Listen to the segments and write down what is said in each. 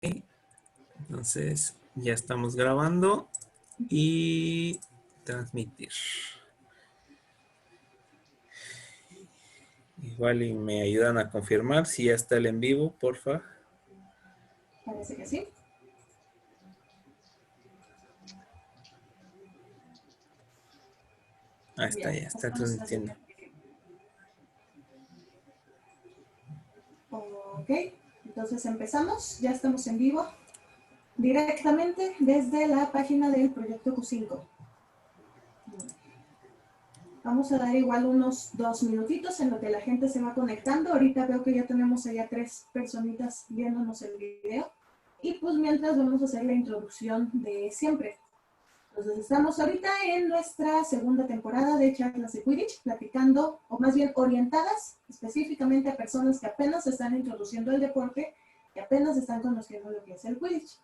Entonces, ya estamos grabando y transmitir. Igual y me ayudan a confirmar si ya está el en vivo, porfa. Parece que sí. Ah, está, Bien, ya está estamos transmitiendo. transmitiendo. Ok, entonces empezamos. Ya estamos en vivo directamente desde la página del proyecto Q5. Vamos a dar igual unos 2 minutitos en lo que la gente se va conectando. Ahorita veo que ya tenemos allá 3 personitas viéndonos el video. Y pues mientras vamos a hacer la introducción de siempre. Entonces estamos ahorita en nuestra segunda temporada de charlas de Quidditch, platicando, o más bien orientadas específicamente a personas que apenas se están introduciendo al deporte, que apenas están conociendo lo que es el Quidditch.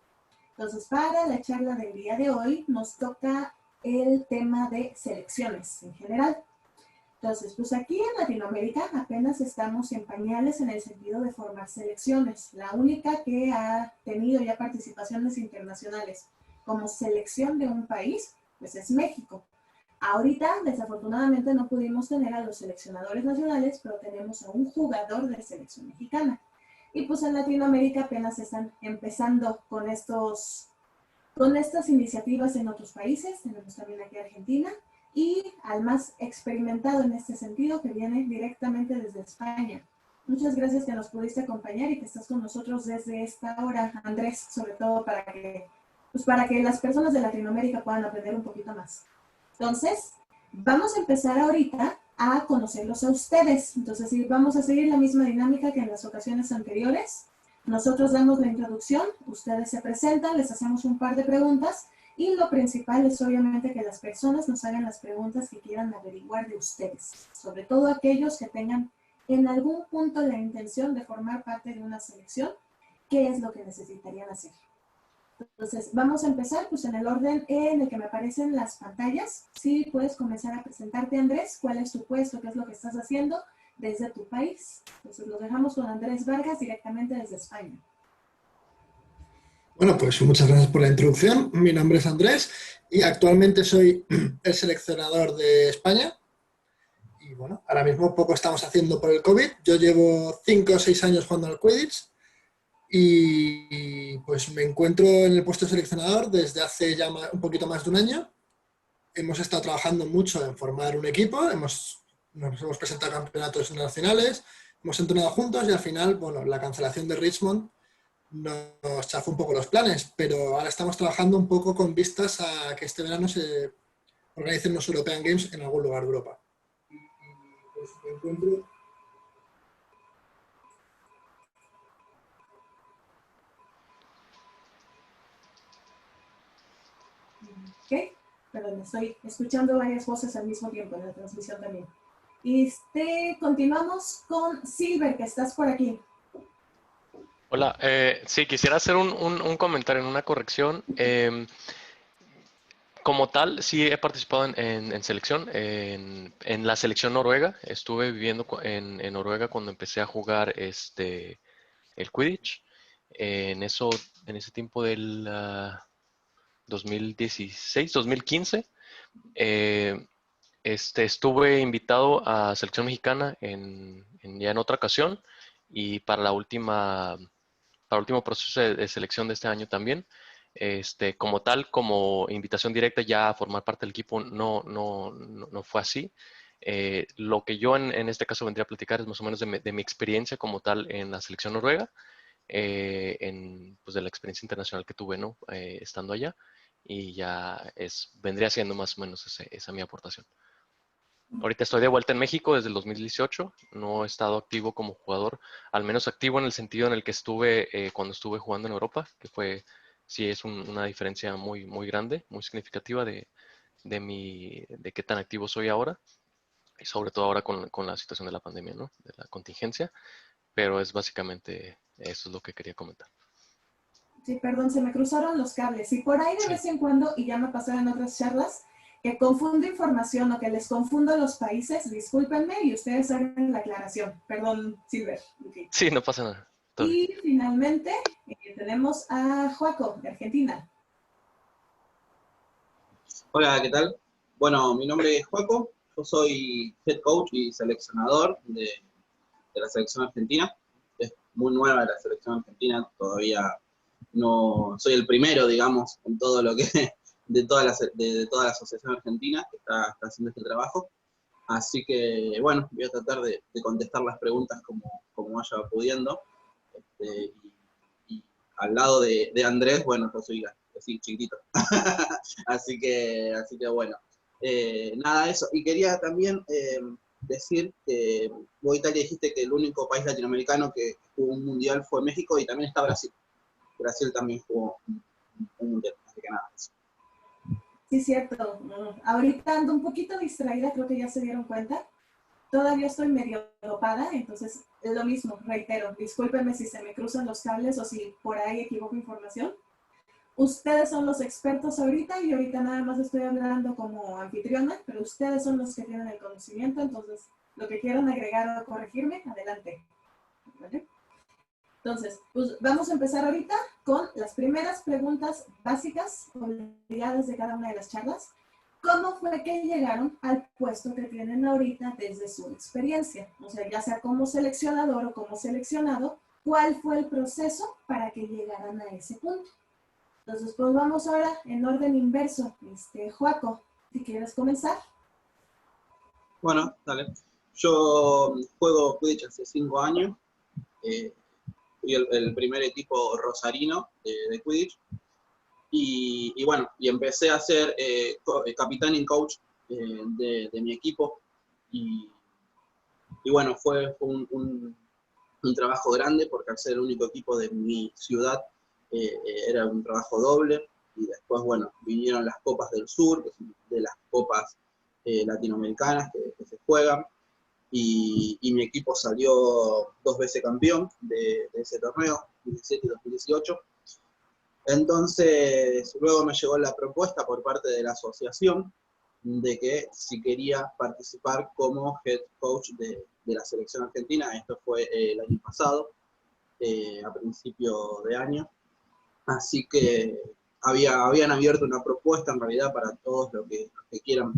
Entonces, para la charla del día de hoy nos toca el tema de selecciones en general. Entonces, pues aquí en Latinoamérica apenas estamos en pañales en el sentido de formar selecciones. La única que ha tenido ya participaciones internacionales como selección de un país, pues es México. Ahorita, desafortunadamente, no pudimos tener a los seleccionadores nacionales, pero tenemos a un jugador de selección mexicana. Y pues en Latinoamérica apenas están empezando con estas iniciativas en otros países. Tenemos también aquí Argentina y al más experimentado en este sentido que viene directamente desde España. Muchas gracias que nos pudiste acompañar y que estás con nosotros desde esta hora, Andrés, sobre todo para que las personas de Latinoamérica puedan aprender un poquito más. Entonces, vamos a empezar ahorita a conocerlos a ustedes. Entonces, sí, vamos a seguir la misma dinámica que en las ocasiones anteriores. Nosotros damos la introducción, ustedes se presentan, les hacemos un par de preguntas y lo principal es obviamente que las personas nos hagan las preguntas que quieran averiguar de ustedes, sobre todo aquellos que tengan en algún punto la intención de formar parte de una selección, ¿qué es lo que necesitarían hacer? Entonces, vamos a empezar pues en el orden en el que me aparecen las pantallas. Sí, puedes comenzar a presentarte, Andrés, cuál es tu puesto, qué es lo que estás haciendo desde tu país. Entonces, lo dejamos con Andrés Vargas directamente desde España. Bueno, pues muchas gracias por la introducción. Mi nombre es Andrés y actualmente soy el seleccionador de España. Y bueno, ahora mismo poco estamos haciendo por el COVID. Yo llevo 5 o 6 años jugando al Quidditch y pues me encuentro en el puesto de seleccionador desde hace ya un poquito más de un año. Hemos estado trabajando mucho en formar un equipo, nos hemos presentado a campeonatos nacionales, hemos entrenado juntos y al final, bueno, la cancelación de Richmond nos chafó un poco los planes, pero ahora estamos trabajando un poco con vistas a que este verano se organicen los European Games en algún lugar de Europa. Y pues me encuentro... ¿Ok? Perdón, estoy escuchando varias voces al mismo tiempo en la transmisión también. Y continuamos con Silver, que estás por aquí. Hola, sí, quisiera hacer un comentario en una corrección. Como tal, sí he participado en selección, en la selección noruega. Estuve viviendo en Noruega cuando empecé a jugar el Quidditch. En ese tiempo del 2016, 2015. eh, Estuve invitado a selección mexicana ya en otra ocasión y para el último proceso de selección de este año también. Como tal, como invitación directa ya a formar parte del equipo, no fue así. Lo que yo en este caso vendría a platicar es más o menos de mi experiencia como tal en la selección noruega, pues de la experiencia internacional que tuve, ¿no? Estando allá, y ya vendría siendo más o menos esa mi aportación. Ahorita estoy de vuelta en México desde el 2018. No he estado activo como jugador, al menos activo en el sentido en el que estuve cuando estuve jugando en Europa, que sí es una diferencia muy grande, muy significativa de qué tan activo soy ahora, y sobre todo ahora con la situación de la pandemia, ¿no? De la contingencia, pero es básicamente eso es lo que quería comentar. Sí, perdón, se me cruzaron los cables. Y por ahí de Sí. vez en cuando, y ya me pasó en otras charlas, que confundo información o que les confundo los países, discúlpenme y ustedes hagan la aclaración. Perdón, Silver. Okay. Sí, no pasa nada. Todo bien. Y finalmente tenemos a Joaco, de Argentina. Hola, ¿qué tal? Bueno, mi nombre es Joaco, yo soy head coach y seleccionador de la selección argentina. Es muy nueva la selección argentina, todavía no soy el primero, digamos, en todo lo que de toda la asociación argentina que está haciendo este trabajo. Así que, bueno, voy a tratar de contestar las preguntas como vaya pudiendo. Este, y al lado de Andrés, bueno, yo soy así chiquitito. así que bueno. Nada, eso. Y quería también decir que vos, Italia, dijiste que el único país latinoamericano que jugó un mundial fue México, y también está Brasil. Brasil también jugó un mundial, así que nada, eso. Sí, cierto. Ahorita ando un poquito distraída, creo que ya se dieron cuenta. Todavía estoy medio dopada, entonces es lo mismo, reitero. Discúlpenme si se me cruzan los cables o si por ahí equivoco información. Ustedes son los expertos ahorita y ahorita nada más estoy hablando como anfitriona, pero ustedes son los que tienen el conocimiento, entonces lo que quieran agregar o corregirme, adelante. ¿Vale? Entonces, pues vamos a empezar ahorita con las primeras preguntas básicas obligadas de cada una de las charlas. ¿Cómo fue que llegaron al puesto que tienen ahorita desde su experiencia? O sea, ya sea como seleccionador o como seleccionado, ¿cuál fue el proceso para que llegaran a ese punto? Entonces, pues vamos ahora en orden inverso. Joaco, si quieres comenzar. Bueno, dale. Yo juego Quidditch hace 5 años. Fui el primer equipo rosarino de Quidditch. Y bueno, y empecé a ser capitán y coach de mi equipo. Y bueno, fue un trabajo grande, porque al ser el único equipo de mi ciudad era un trabajo doble. Y después, bueno, vinieron las Copas del Sur, que son de las copas latinoamericanas que se juegan. Y mi equipo salió 2 veces campeón de ese torneo, 2017 y 2018. Entonces, luego me llegó la propuesta por parte de la asociación de que si quería participar como head coach de la selección argentina. Esto fue el año pasado, a principio de año. Así que habían abierto una propuesta en realidad para todos los que quieran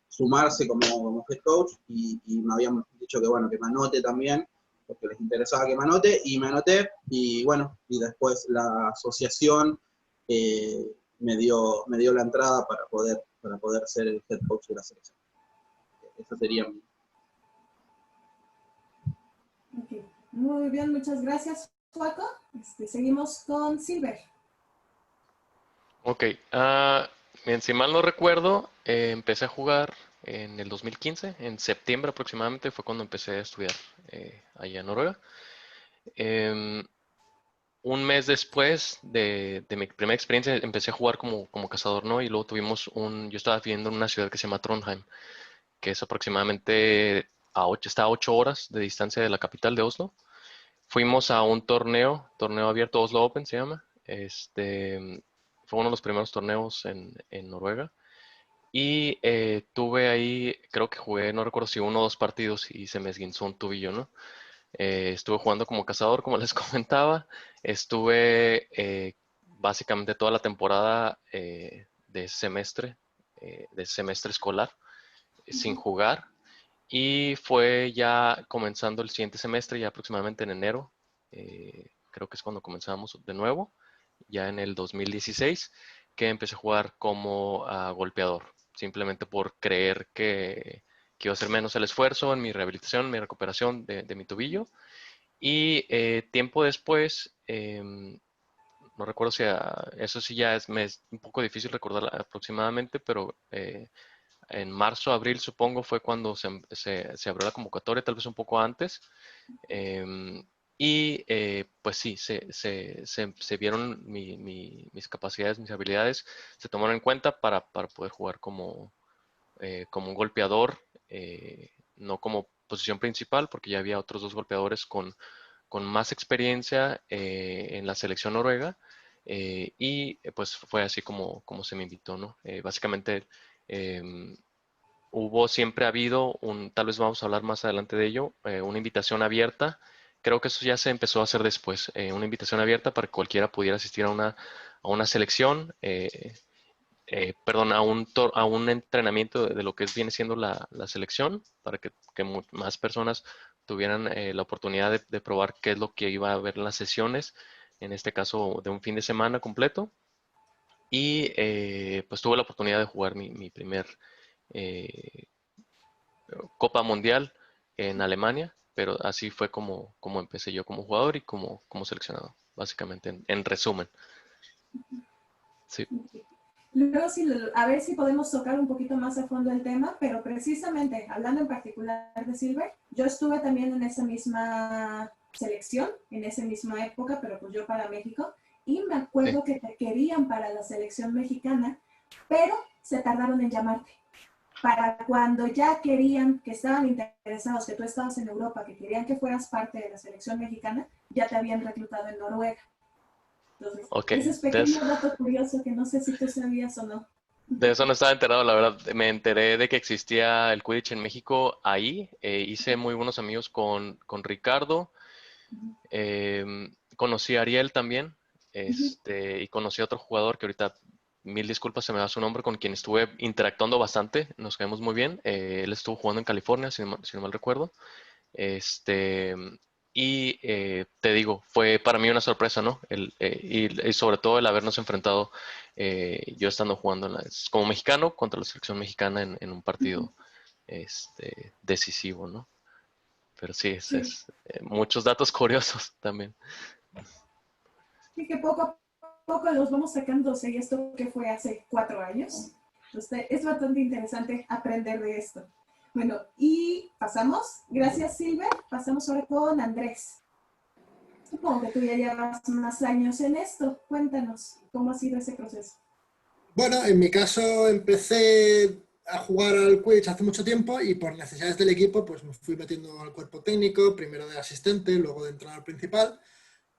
sumarse como head coach, y me habían dicho que bueno, que me anote también, porque les interesaba que me anote, y me anoté. Y bueno, y después la asociación me dio la entrada para poder ser el head coach de la selección. Eso sería mi... Okay. Muy bien, muchas gracias, Joaco. Seguimos con Silver. Ok, bien, si mal no recuerdo, empecé a jugar en el 2015, en septiembre aproximadamente fue cuando empecé a estudiar allá en Noruega. Un mes después de mi primera experiencia empecé a jugar como cazador, ¿no? Y luego yo estaba viviendo en una ciudad que se llama Trondheim, que es aproximadamente está a 8 horas de distancia de la capital de Oslo. Fuimos a un torneo abierto, Oslo Open se llama. Fue uno de los primeros torneos en Noruega. Y tuve ahí, creo que jugué, no recuerdo si 1 o 2 partidos y se me esguinzó un tobillo, ¿no? Estuve jugando como cazador, como les comentaba. Estuve básicamente toda la temporada de ese semestre escolar, sin jugar. Y fue ya comenzando el siguiente semestre, ya aproximadamente en enero, creo que es cuando comenzamos de nuevo, ya en el 2016, que empecé a jugar como golpeador, simplemente por creer que iba a ser menos el esfuerzo en mi rehabilitación, mi recuperación de mi tobillo. Y tiempo después, no recuerdo si eso sí ya me es un poco difícil recordar aproximadamente, pero en marzo, abril supongo fue cuando se abrió la convocatoria, tal vez un poco antes. Pues sí, se vieron mis capacidades, mis habilidades, se tomaron en cuenta para poder jugar como un golpeador, no como posición principal, porque ya había otros 2 golpeadores con más experiencia en la selección noruega. Pues fue así como se me invitó, ¿no? Básicamente siempre ha habido tal vez vamos a hablar más adelante de ello, una invitación abierta creo que eso ya se empezó a hacer después, una invitación abierta para que cualquiera pudiera asistir a una selección, perdón, a un entrenamiento de lo que viene siendo la selección, para que más personas tuvieran la oportunidad de probar qué es lo que iba a haber en las sesiones, en este caso de un fin de semana completo. Y pues tuve la oportunidad de jugar mi primer Copa Mundial en Alemania, pero así fue como empecé yo como jugador y como seleccionado, básicamente, en resumen. Sí. Luego, sí, a ver si podemos tocar un poquito más a fondo el tema, pero precisamente, hablando en particular de Silver, yo estuve también en esa misma selección, en esa misma época, pero pues yo para México, y me acuerdo que te querían para la selección mexicana, pero se tardaron en llamarte. Para cuando ya querían, que estaban interesados, que tú estabas en Europa, que querían que fueras parte de la selección mexicana, ya te habían reclutado en Noruega. Entonces, Okay. ese es pequeño dato curioso que no sé si tú sabías o no. De eso no estaba enterado, la verdad. Me enteré de que existía el Quidditch en México ahí. Hice muy buenos amigos con Ricardo. Conocí a Ariel también. Y conocí a otro jugador que ahorita, mil disculpas, se me da su nombre, con quien estuve interactuando bastante. Nos caemos muy bien. Él estuvo jugando en California, si no mal recuerdo. Y te digo, fue para mí una sorpresa, ¿no? Y sobre todo el habernos enfrentado, yo estando jugando como mexicano contra la selección mexicana en un partido decisivo, ¿no? Pero sí, muchos datos curiosos también. Y que poco a poco los vamos sacando, y esto que fue hace 4 años. Entonces, es bastante interesante aprender de esto. Bueno, y pasamos, gracias Silver, pasamos ahora con Andrés. Supongo que tú ya llevas más años en esto. Cuéntanos, ¿cómo ha sido ese proceso? Bueno, en mi caso empecé a jugar al Quidditch hace mucho tiempo y por necesidades del equipo pues me fui metiendo al cuerpo técnico, primero de asistente, luego de entrenador principal,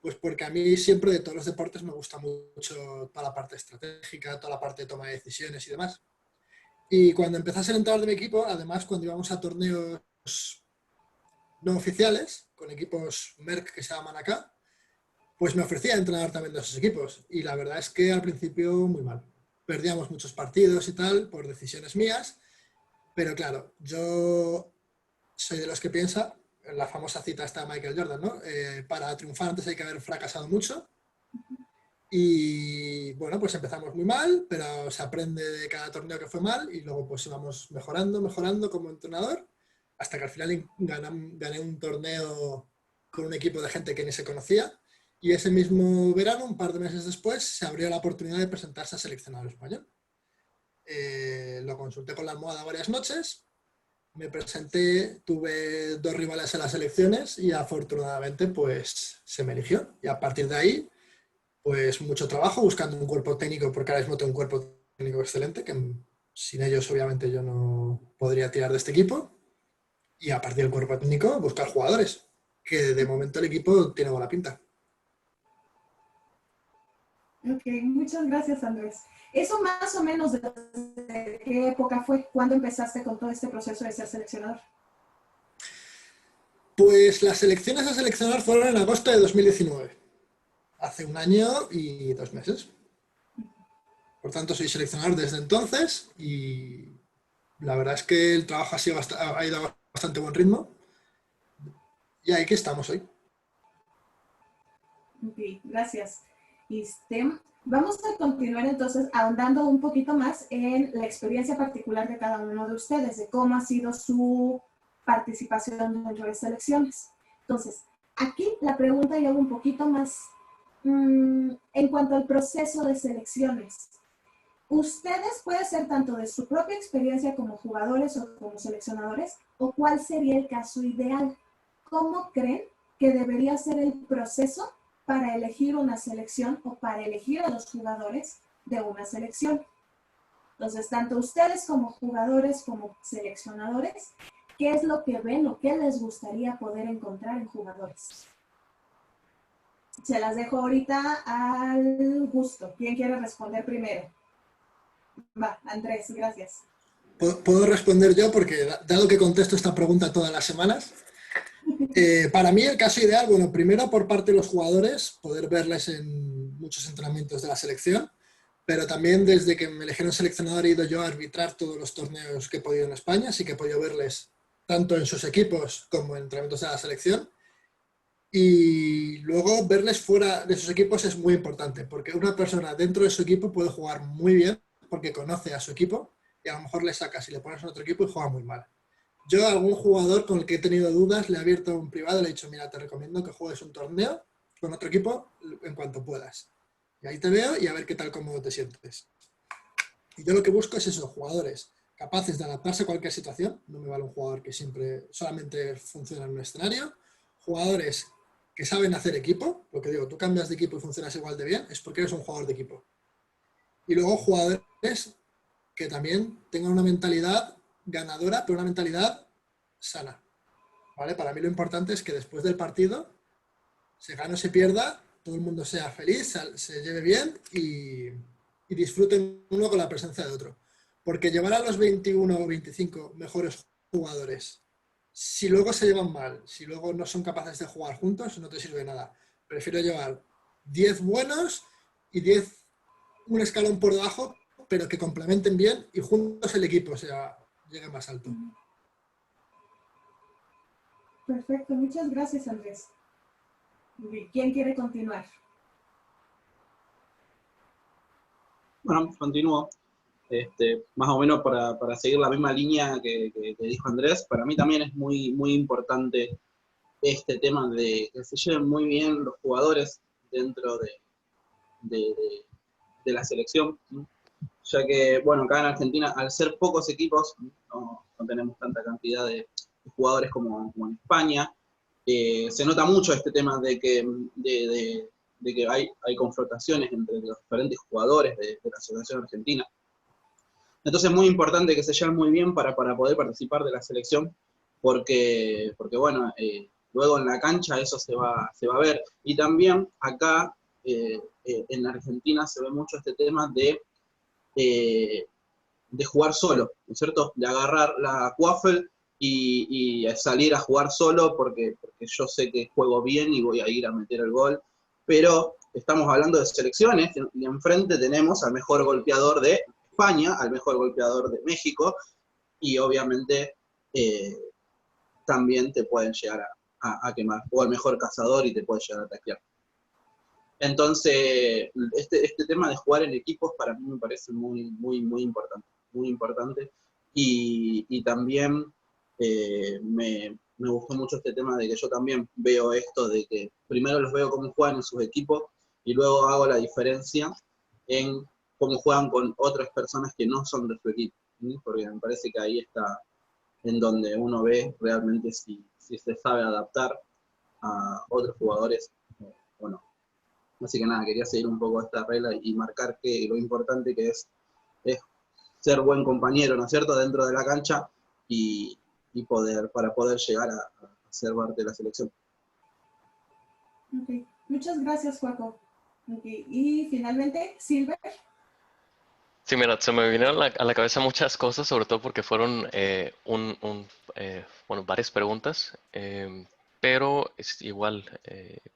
pues porque a mí siempre de todos los deportes me gusta mucho toda la parte estratégica, toda la parte de toma de decisiones y demás. Y cuando empecé a ser entrenador de mi equipo, además cuando íbamos a torneos no oficiales, con equipos Merck que se llaman acá, pues me ofrecía entrenar también de esos equipos. Y la verdad es que al principio muy mal. Perdíamos muchos partidos y tal por decisiones mías, pero claro, yo soy de los que piensa, en la famosa cita está de Michael Jordan, ¿no? Para triunfar antes hay que haber fracasado mucho. Y bueno, pues empezamos muy mal, pero se aprende de cada torneo que fue mal y luego pues íbamos mejorando como entrenador, hasta que al final gané un torneo con un equipo de gente que ni se conocía. Y ese mismo verano, un par de meses después, se abrió la oportunidad de presentarse a seleccionador español. Lo consulté con la almohada varias noches, me presenté, tuve 2 rivales en las elecciones y afortunadamente pues se me eligió. Y a partir de ahí, pues mucho trabajo buscando un cuerpo técnico, porque ahora mismo tengo un cuerpo técnico excelente, que sin ellos obviamente yo no podría tirar de este equipo. Y a partir del cuerpo técnico, buscar jugadores, que de momento el equipo tiene buena pinta. Ok, muchas gracias Andrés. ¿Eso más o menos desde qué época fue? ¿Cuándo empezaste con todo este proceso de ser seleccionador? Pues las elecciones a seleccionar fueron en agosto de 2019. Hace 1 año y 2 meses. Por tanto, soy seleccionador desde entonces y la verdad es que el trabajo ha ido a bastante buen ritmo. Y ahí que estamos hoy. Ok, gracias. Vamos a continuar entonces ahondando un poquito más en la experiencia particular de cada uno de ustedes, de cómo ha sido su participación dentro de selecciones. Entonces, aquí la pregunta llega un poquito más en cuanto al proceso de selecciones. Ustedes pueden ser tanto de su propia experiencia como jugadores o como seleccionadores, o cuál sería el caso ideal. ¿Cómo creen que debería ser el proceso para elegir una selección o para elegir a los jugadores de una selección? Entonces, tanto ustedes como jugadores como seleccionadores, ¿qué es lo que ven o qué les gustaría poder encontrar en jugadores? Se las dejo ahorita al gusto. ¿Quién quiere responder primero? Va, Andrés, gracias. Puedo responder yo porque, dado que contesto esta pregunta todas las semanas, Para mí el caso ideal, bueno, primero por parte de los jugadores, poder verles en muchos entrenamientos de la selección, pero también desde que me eligieron seleccionador he ido yo a arbitrar todos los torneos que he podido en España, así que he podido verles tanto en sus equipos como en entrenamientos de la selección. Y luego verles fuera de sus equipos es muy importante, porque una persona dentro de su equipo puede jugar muy bien porque conoce a su equipo y a lo mejor le sacas y le pones en otro equipo y juega muy mal. Yo a algún jugador con el que he tenido dudas le he abierto un privado y le he dicho, mira, te recomiendo que juegues un torneo con otro equipo en cuanto puedas. Y ahí te veo y a ver qué tal, cómo te sientes. Y yo lo que busco es eso, jugadores capaces de adaptarse a cualquier situación. No me vale un jugador que siempre solamente funciona en un escenario. Jugadores que saben hacer equipo. Lo que digo, tú cambias de equipo y funcionas igual de bien, es porque eres un jugador de equipo. Y luego jugadores que también tengan una mentalidad ganadora, pero una mentalidad sana. ¿Vale? Para mí lo importante es que después del partido, se gane o se pierda, todo el mundo sea feliz, se lleve bien y disfruten uno con la presencia de otro. Porque llevar a los 21 o 25 mejores jugadores, si luego se llevan mal, si luego no son capaces de jugar juntos, no te sirve de nada. Prefiero llevar 10 buenos y 10 un escalón por debajo, pero que complementen bien y juntos el equipo llegue más alto. Perfecto, muchas gracias, Andrés. ¿Quién quiere continuar? Bueno, continúo. Más o menos para seguir la misma línea que dijo Andrés, para mí también es muy, muy importante este tema de que se lleven muy bien los jugadores dentro de, de la selección, ¿sí? Ya que, bueno, acá en Argentina, al ser pocos equipos, no tenemos tanta cantidad de jugadores como en España, se nota mucho este tema de que hay confrontaciones entre los diferentes jugadores de la selección argentina. Entonces es muy importante que se lleven muy bien para poder participar de la selección, porque bueno, luego en la cancha eso se va a ver. Y también acá en Argentina se ve mucho este tema de jugar solo, ¿no es cierto? De agarrar la Quaffle y salir a jugar solo porque yo sé que juego bien y voy a ir a meter el gol, pero estamos hablando de selecciones y enfrente tenemos al mejor golpeador de España, al mejor golpeador de México y obviamente también te pueden llegar a quemar, o al mejor cazador y te puede llegar a taclear. Entonces, este tema de jugar en equipos para mí me parece muy, muy, muy importante. Muy importante. Y también me gustó mucho este tema de que yo también veo esto de que primero los veo cómo juegan en sus equipos y luego hago la diferencia en cómo juegan con otras personas que no son de su equipo, ¿sí? Porque me parece que ahí está en donde uno ve realmente si se sabe adaptar a otros jugadores o no. Así que nada, quería seguir un poco esta regla y marcar que lo importante que es ser buen compañero, ¿no es cierto?, dentro de la cancha y para poder llegar a ser parte de la selección. Okay. Muchas gracias, Juaco. Okay. Y finalmente, Silver. Sí, mira, se me vinieron a la cabeza muchas cosas, sobre todo porque fueron bueno, varias preguntas, pero es igual,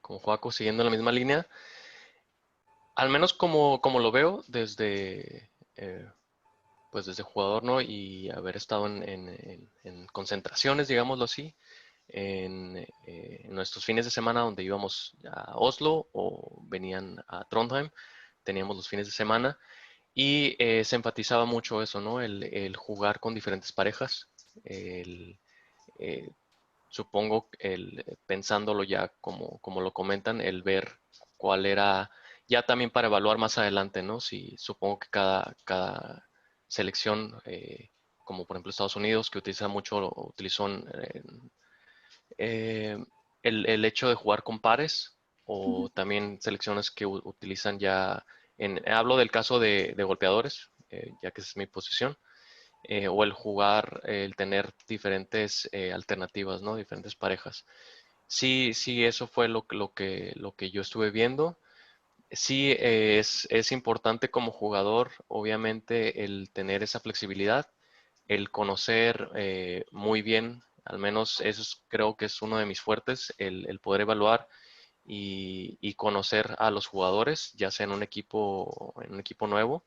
con Joaco, siguiendo la misma línea, al menos como lo veo pues desde jugador, ¿no? Y haber estado en concentraciones, digámoslo así, en nuestros fines de semana donde íbamos a Oslo o venían a Trondheim, teníamos los fines de semana. Y se enfatizaba mucho eso, ¿no? El jugar con diferentes parejas, el, eh, supongo, pensándolo ya como lo comentan, el ver cuál era, ya también para evaluar más adelante, ¿no? Si supongo que cada selección, como por ejemplo Estados Unidos, que utiliza mucho, utilizó eh, el hecho de jugar con pares, o también selecciones que utilizan ya, hablo del caso de golpeadores, ya que esa es mi posición, o el jugar, el tener diferentes alternativas, ¿no? Diferentes parejas. Sí, sí, eso fue lo que yo estuve viendo. Sí, es importante como jugador, obviamente, el tener esa flexibilidad, el conocer muy bien Al menos eso creo que es uno de mis fuertes, el poder evaluar y conocer a los jugadores, ya sea en un equipo nuevo,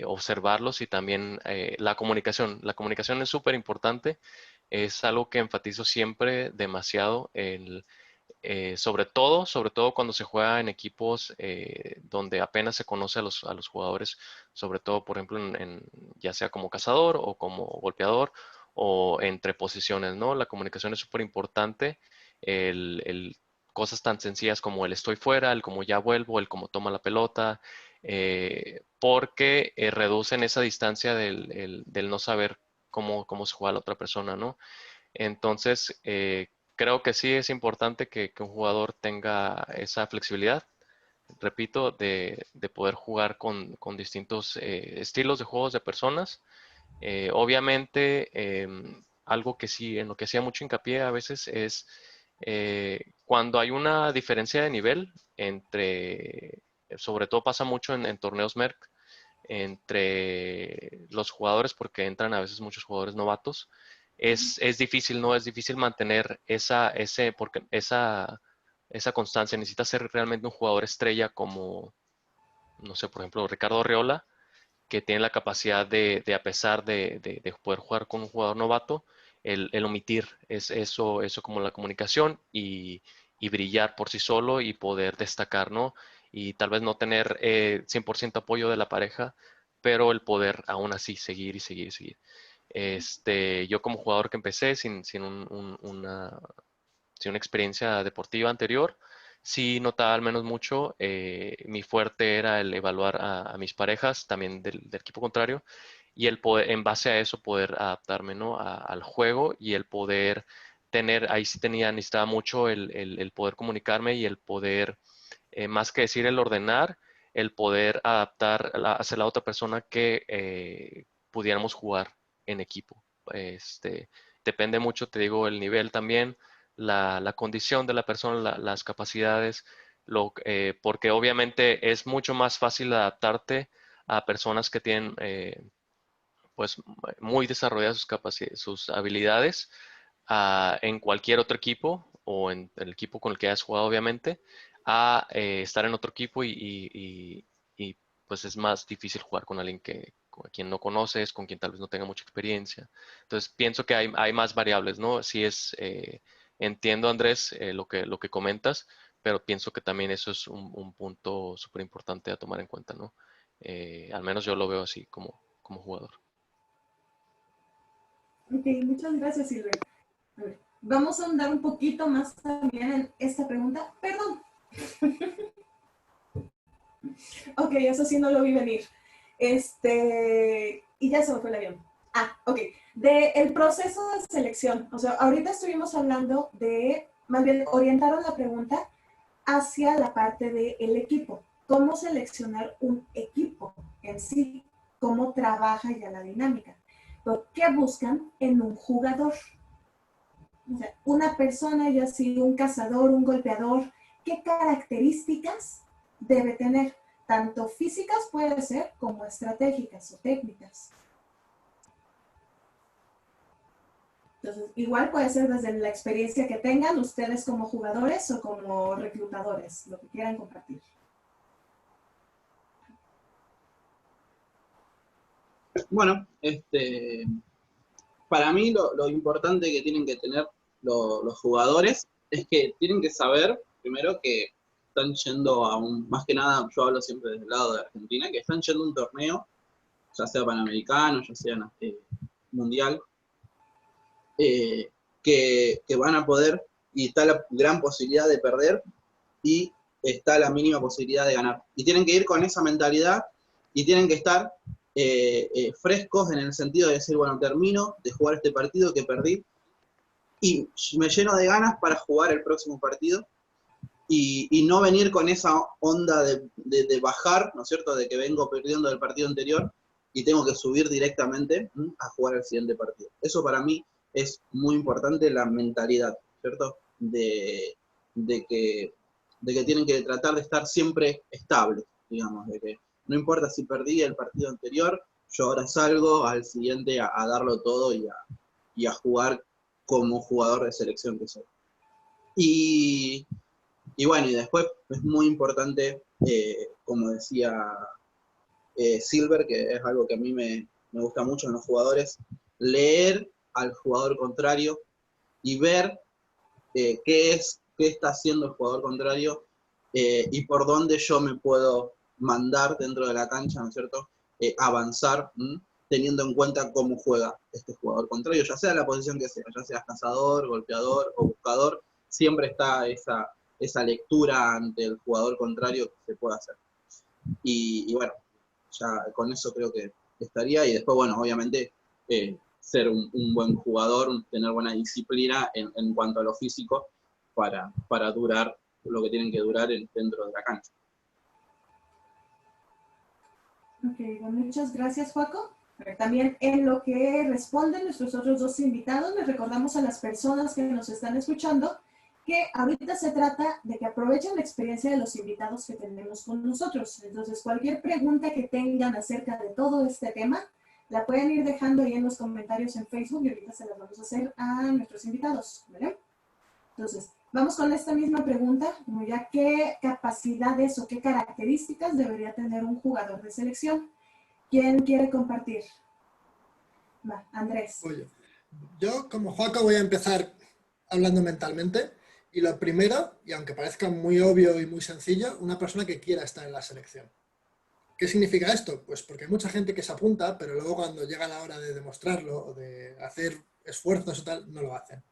observarlos y también la comunicación. La comunicación es súper importante, es algo que enfatizo siempre demasiado, sobre todo cuando se juega en equipos donde apenas se conoce a los jugadores, sobre todo, por ejemplo, ya sea como cazador o como golpeador o entre posiciones, ¿no? La comunicación es súper importante. Cosas tan sencillas como el estoy fuera, el cómo ya vuelvo, el cómo toma la pelota, porque reducen esa distancia del no saber cómo se juega la otra persona, ¿no? Entonces, creo que sí es importante que un jugador tenga esa flexibilidad, repito, de poder jugar con distintos estilos de juegos de personas. Obviamente, algo que sí, en lo que hacía mucho hincapié a veces es cuando hay una diferencia de nivel sobre todo pasa mucho en torneos MERC, entre los jugadores, porque entran a veces muchos jugadores novatos, es difícil, ¿no? Es difícil mantener esa constancia. Necesita ser realmente un jugador estrella como, no sé, por ejemplo, Ricardo Orriola, que tiene la capacidad a pesar de poder jugar con un jugador novato, el omitir eso como la comunicación y brillar por sí solo y poder destacar, ¿no? Y tal vez no tener 100% apoyo de la pareja, pero el poder aún así seguir y seguir y seguir. Yo como jugador que empecé sin una experiencia deportiva anterior, sí notaba al menos mucho. Mi fuerte era el evaluar a mis parejas, también del equipo contrario, y el poder, en base a eso, poder adaptarme, ¿no? Al juego y el poder ahí sí necesitaba mucho el poder comunicarme y el poder, más que decir el ordenar, el poder adaptar hacia la otra persona que pudiéramos jugar en equipo. Depende mucho, te digo, el nivel también, la condición de la persona, las capacidades, porque obviamente es mucho más fácil adaptarte a personas que tienen pues muy desarrolladas sus habilidades en cualquier otro equipo o en el equipo con el que hayas jugado obviamente, a estar en otro equipo y, pues es más difícil jugar con alguien con quien no conoces, con quien tal vez no tenga mucha experiencia. Entonces pienso que hay más variables, ¿no? Sí entiendo Andrés lo que comentas, pero pienso que también eso es un punto súper importante a tomar en cuenta, ¿no? Al menos yo lo veo así como jugador. Ok, muchas gracias, Silvia. A ver, vamos a ahondar un poquito más también en esta pregunta. Perdón. Ok, eso sí no lo vi venir. Y ya se me fue el avión. Ok. El proceso de selección. O sea, ahorita estuvimos hablando más bien, orientaron la pregunta hacia la parte del equipo. ¿Cómo seleccionar un equipo en sí? ¿Cómo trabaja ya la dinámica? ¿Qué buscan en un jugador? O sea, una persona, ya sea un cazador, un golpeador, ¿qué características debe tener? Tanto físicas puede ser como estratégicas o técnicas. Entonces, igual puede ser desde la experiencia que tengan ustedes como jugadores o como reclutadores, lo que quieran compartir. Bueno, para mí lo importante que tienen que tener los jugadores es que tienen que saber, primero, que están yendo más que nada, yo hablo siempre desde el lado de Argentina, que están yendo a un torneo, ya sea panamericano, ya sea mundial, que van a poder, y está la gran posibilidad de perder, y está la mínima posibilidad de ganar. Y tienen que ir con esa mentalidad, y tienen que estar frescos en el sentido de decir, bueno, termino de jugar este partido que perdí, y me lleno de ganas para jugar el próximo partido, y no venir con esa onda de bajar, ¿no es cierto?, de que vengo perdiendo del partido anterior, y tengo que subir directamente a jugar el siguiente partido. Eso para mí es muy importante, la mentalidad, ¿cierto?, de que tienen que tratar de estar siempre estables, digamos, de que no importa si perdí el partido anterior, yo ahora salgo al siguiente a darlo todo y a jugar como jugador de selección que soy. Y bueno, y después es muy importante, como decía Silver, que es algo que a mí me gusta mucho en los jugadores, leer al jugador contrario y ver qué está haciendo el jugador contrario y por dónde yo me puedo mandar dentro de la cancha, ¿no es cierto? Avanzar, teniendo en cuenta cómo juega este jugador contrario, ya sea la posición que sea, ya sea cazador, golpeador o buscador, siempre está esa lectura ante el jugador contrario que se puede hacer. Y bueno, ya con eso creo que estaría, y después, bueno, obviamente ser un buen jugador, tener buena disciplina en cuanto a lo físico para durar lo que tienen que durar dentro de la cancha. Ok, bueno, muchas gracias, Joaco. También en lo que responden nuestros otros dos invitados, les recordamos a las personas que nos están escuchando que ahorita se trata de que aprovechen la experiencia de los invitados que tenemos con nosotros. Entonces, cualquier pregunta que tengan acerca de todo este tema, la pueden ir dejando ahí en los comentarios en Facebook y ahorita se las vamos a hacer a nuestros invitados, ¿vale? Entonces, vamos con esta misma pregunta, como ya qué capacidades o qué características debería tener un jugador de selección. ¿Quién quiere compartir? Va, Andrés. Oye, yo como Joaco voy a empezar hablando mentalmente. Y lo primero, y aunque parezca muy obvio y muy sencillo, una persona que quiera estar en la selección. ¿Qué significa esto? Pues porque hay mucha gente que se apunta, pero luego cuando llega la hora de demostrarlo o de hacer esfuerzos o tal, no lo hacen.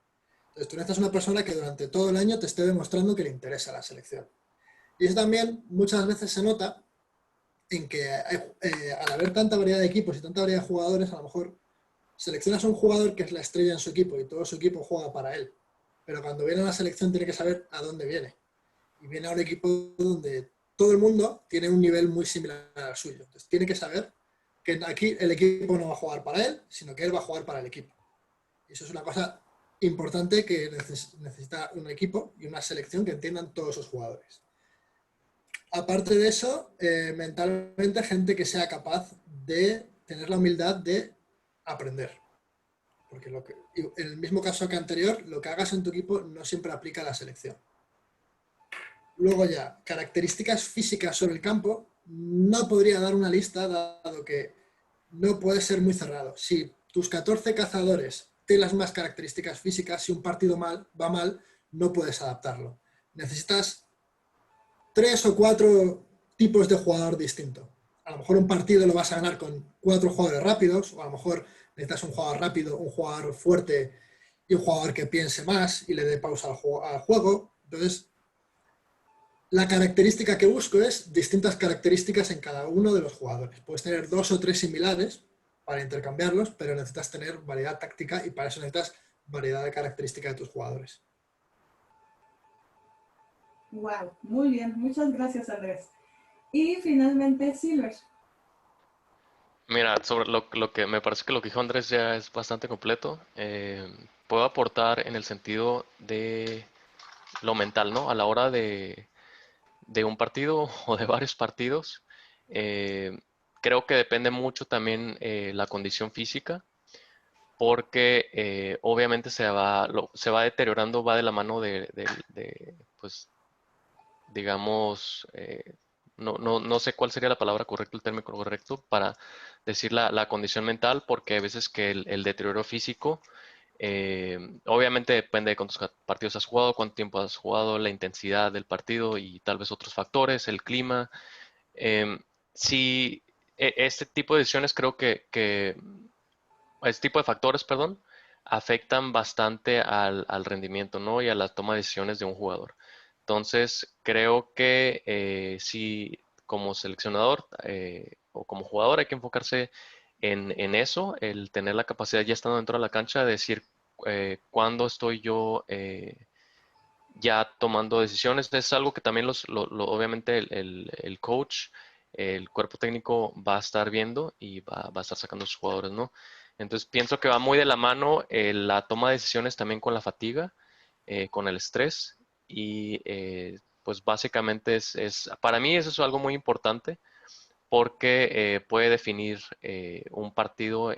Entonces tú necesitas una persona que durante todo el año te esté demostrando que le interesa la selección. Y eso también muchas veces se nota en que al haber tanta variedad de equipos y tanta variedad de jugadores, a lo mejor seleccionas a un jugador que es la estrella en su equipo y todo su equipo juega para él. Pero cuando viene a la selección tiene que saber a dónde viene. Y viene a un equipo donde todo el mundo tiene un nivel muy similar al suyo. Entonces tiene que saber que aquí el equipo no va a jugar para él, sino que él va a jugar para el equipo. Y eso es una cosa importante que necesita un equipo y una selección que entiendan todos sus jugadores. Aparte de eso, mentalmente gente que sea capaz de tener la humildad de aprender. Porque en el mismo caso que anterior, lo que hagas en tu equipo no siempre aplica a la selección. Luego ya, características físicas sobre el campo, no podría dar una lista dado que no puede ser muy cerrado. Si tus 14 cazadores tienen las mismas características físicas, si un partido va mal, no puedes adaptarlo. Necesitas 3 o 4 tipos de jugador distinto. A lo mejor un partido lo vas a ganar con 4 jugadores rápidos, o a lo mejor necesitas un jugador rápido, un jugador fuerte y un jugador que piense más y le dé pausa al juego. Entonces, la característica que busco es distintas características en cada uno de los jugadores. Puedes tener 2 o 3 similares para intercambiarlos, pero necesitas tener variedad táctica y para eso necesitas variedad de características de tus jugadores. Wow, muy bien, muchas gracias, Andrés. Y finalmente, Silver. Mira, sobre lo que me parece que lo que dijo Andrés ya es bastante completo. Puedo aportar en el sentido de lo mental, ¿no? A la hora de un partido o de varios partidos, creo que depende mucho también la condición física, porque obviamente se va deteriorando, va de la mano pues, digamos, no sé cuál sería la palabra correcta, el término correcto para decir la condición mental, porque hay veces que el deterioro físico, obviamente depende de cuántos partidos has jugado, cuánto tiempo has jugado, la intensidad del partido y tal vez otros factores, el clima. Si este tipo de decisiones creo que este tipo de factores, perdón, afectan bastante al rendimiento, ¿no? Y a la toma de decisiones de un jugador. Entonces, creo que si como seleccionador o como jugador hay que enfocarse en eso, el tener la capacidad ya estando dentro de la cancha de decir cuándo estoy yo ya tomando decisiones. Es algo que también obviamente el coach, el cuerpo técnico va a estar viendo y va a estar sacando a sus jugadores, ¿no? Entonces pienso que va muy de la mano la toma de decisiones también con la fatiga, con el estrés y pues básicamente para mí eso es algo muy importante porque puede definir un partido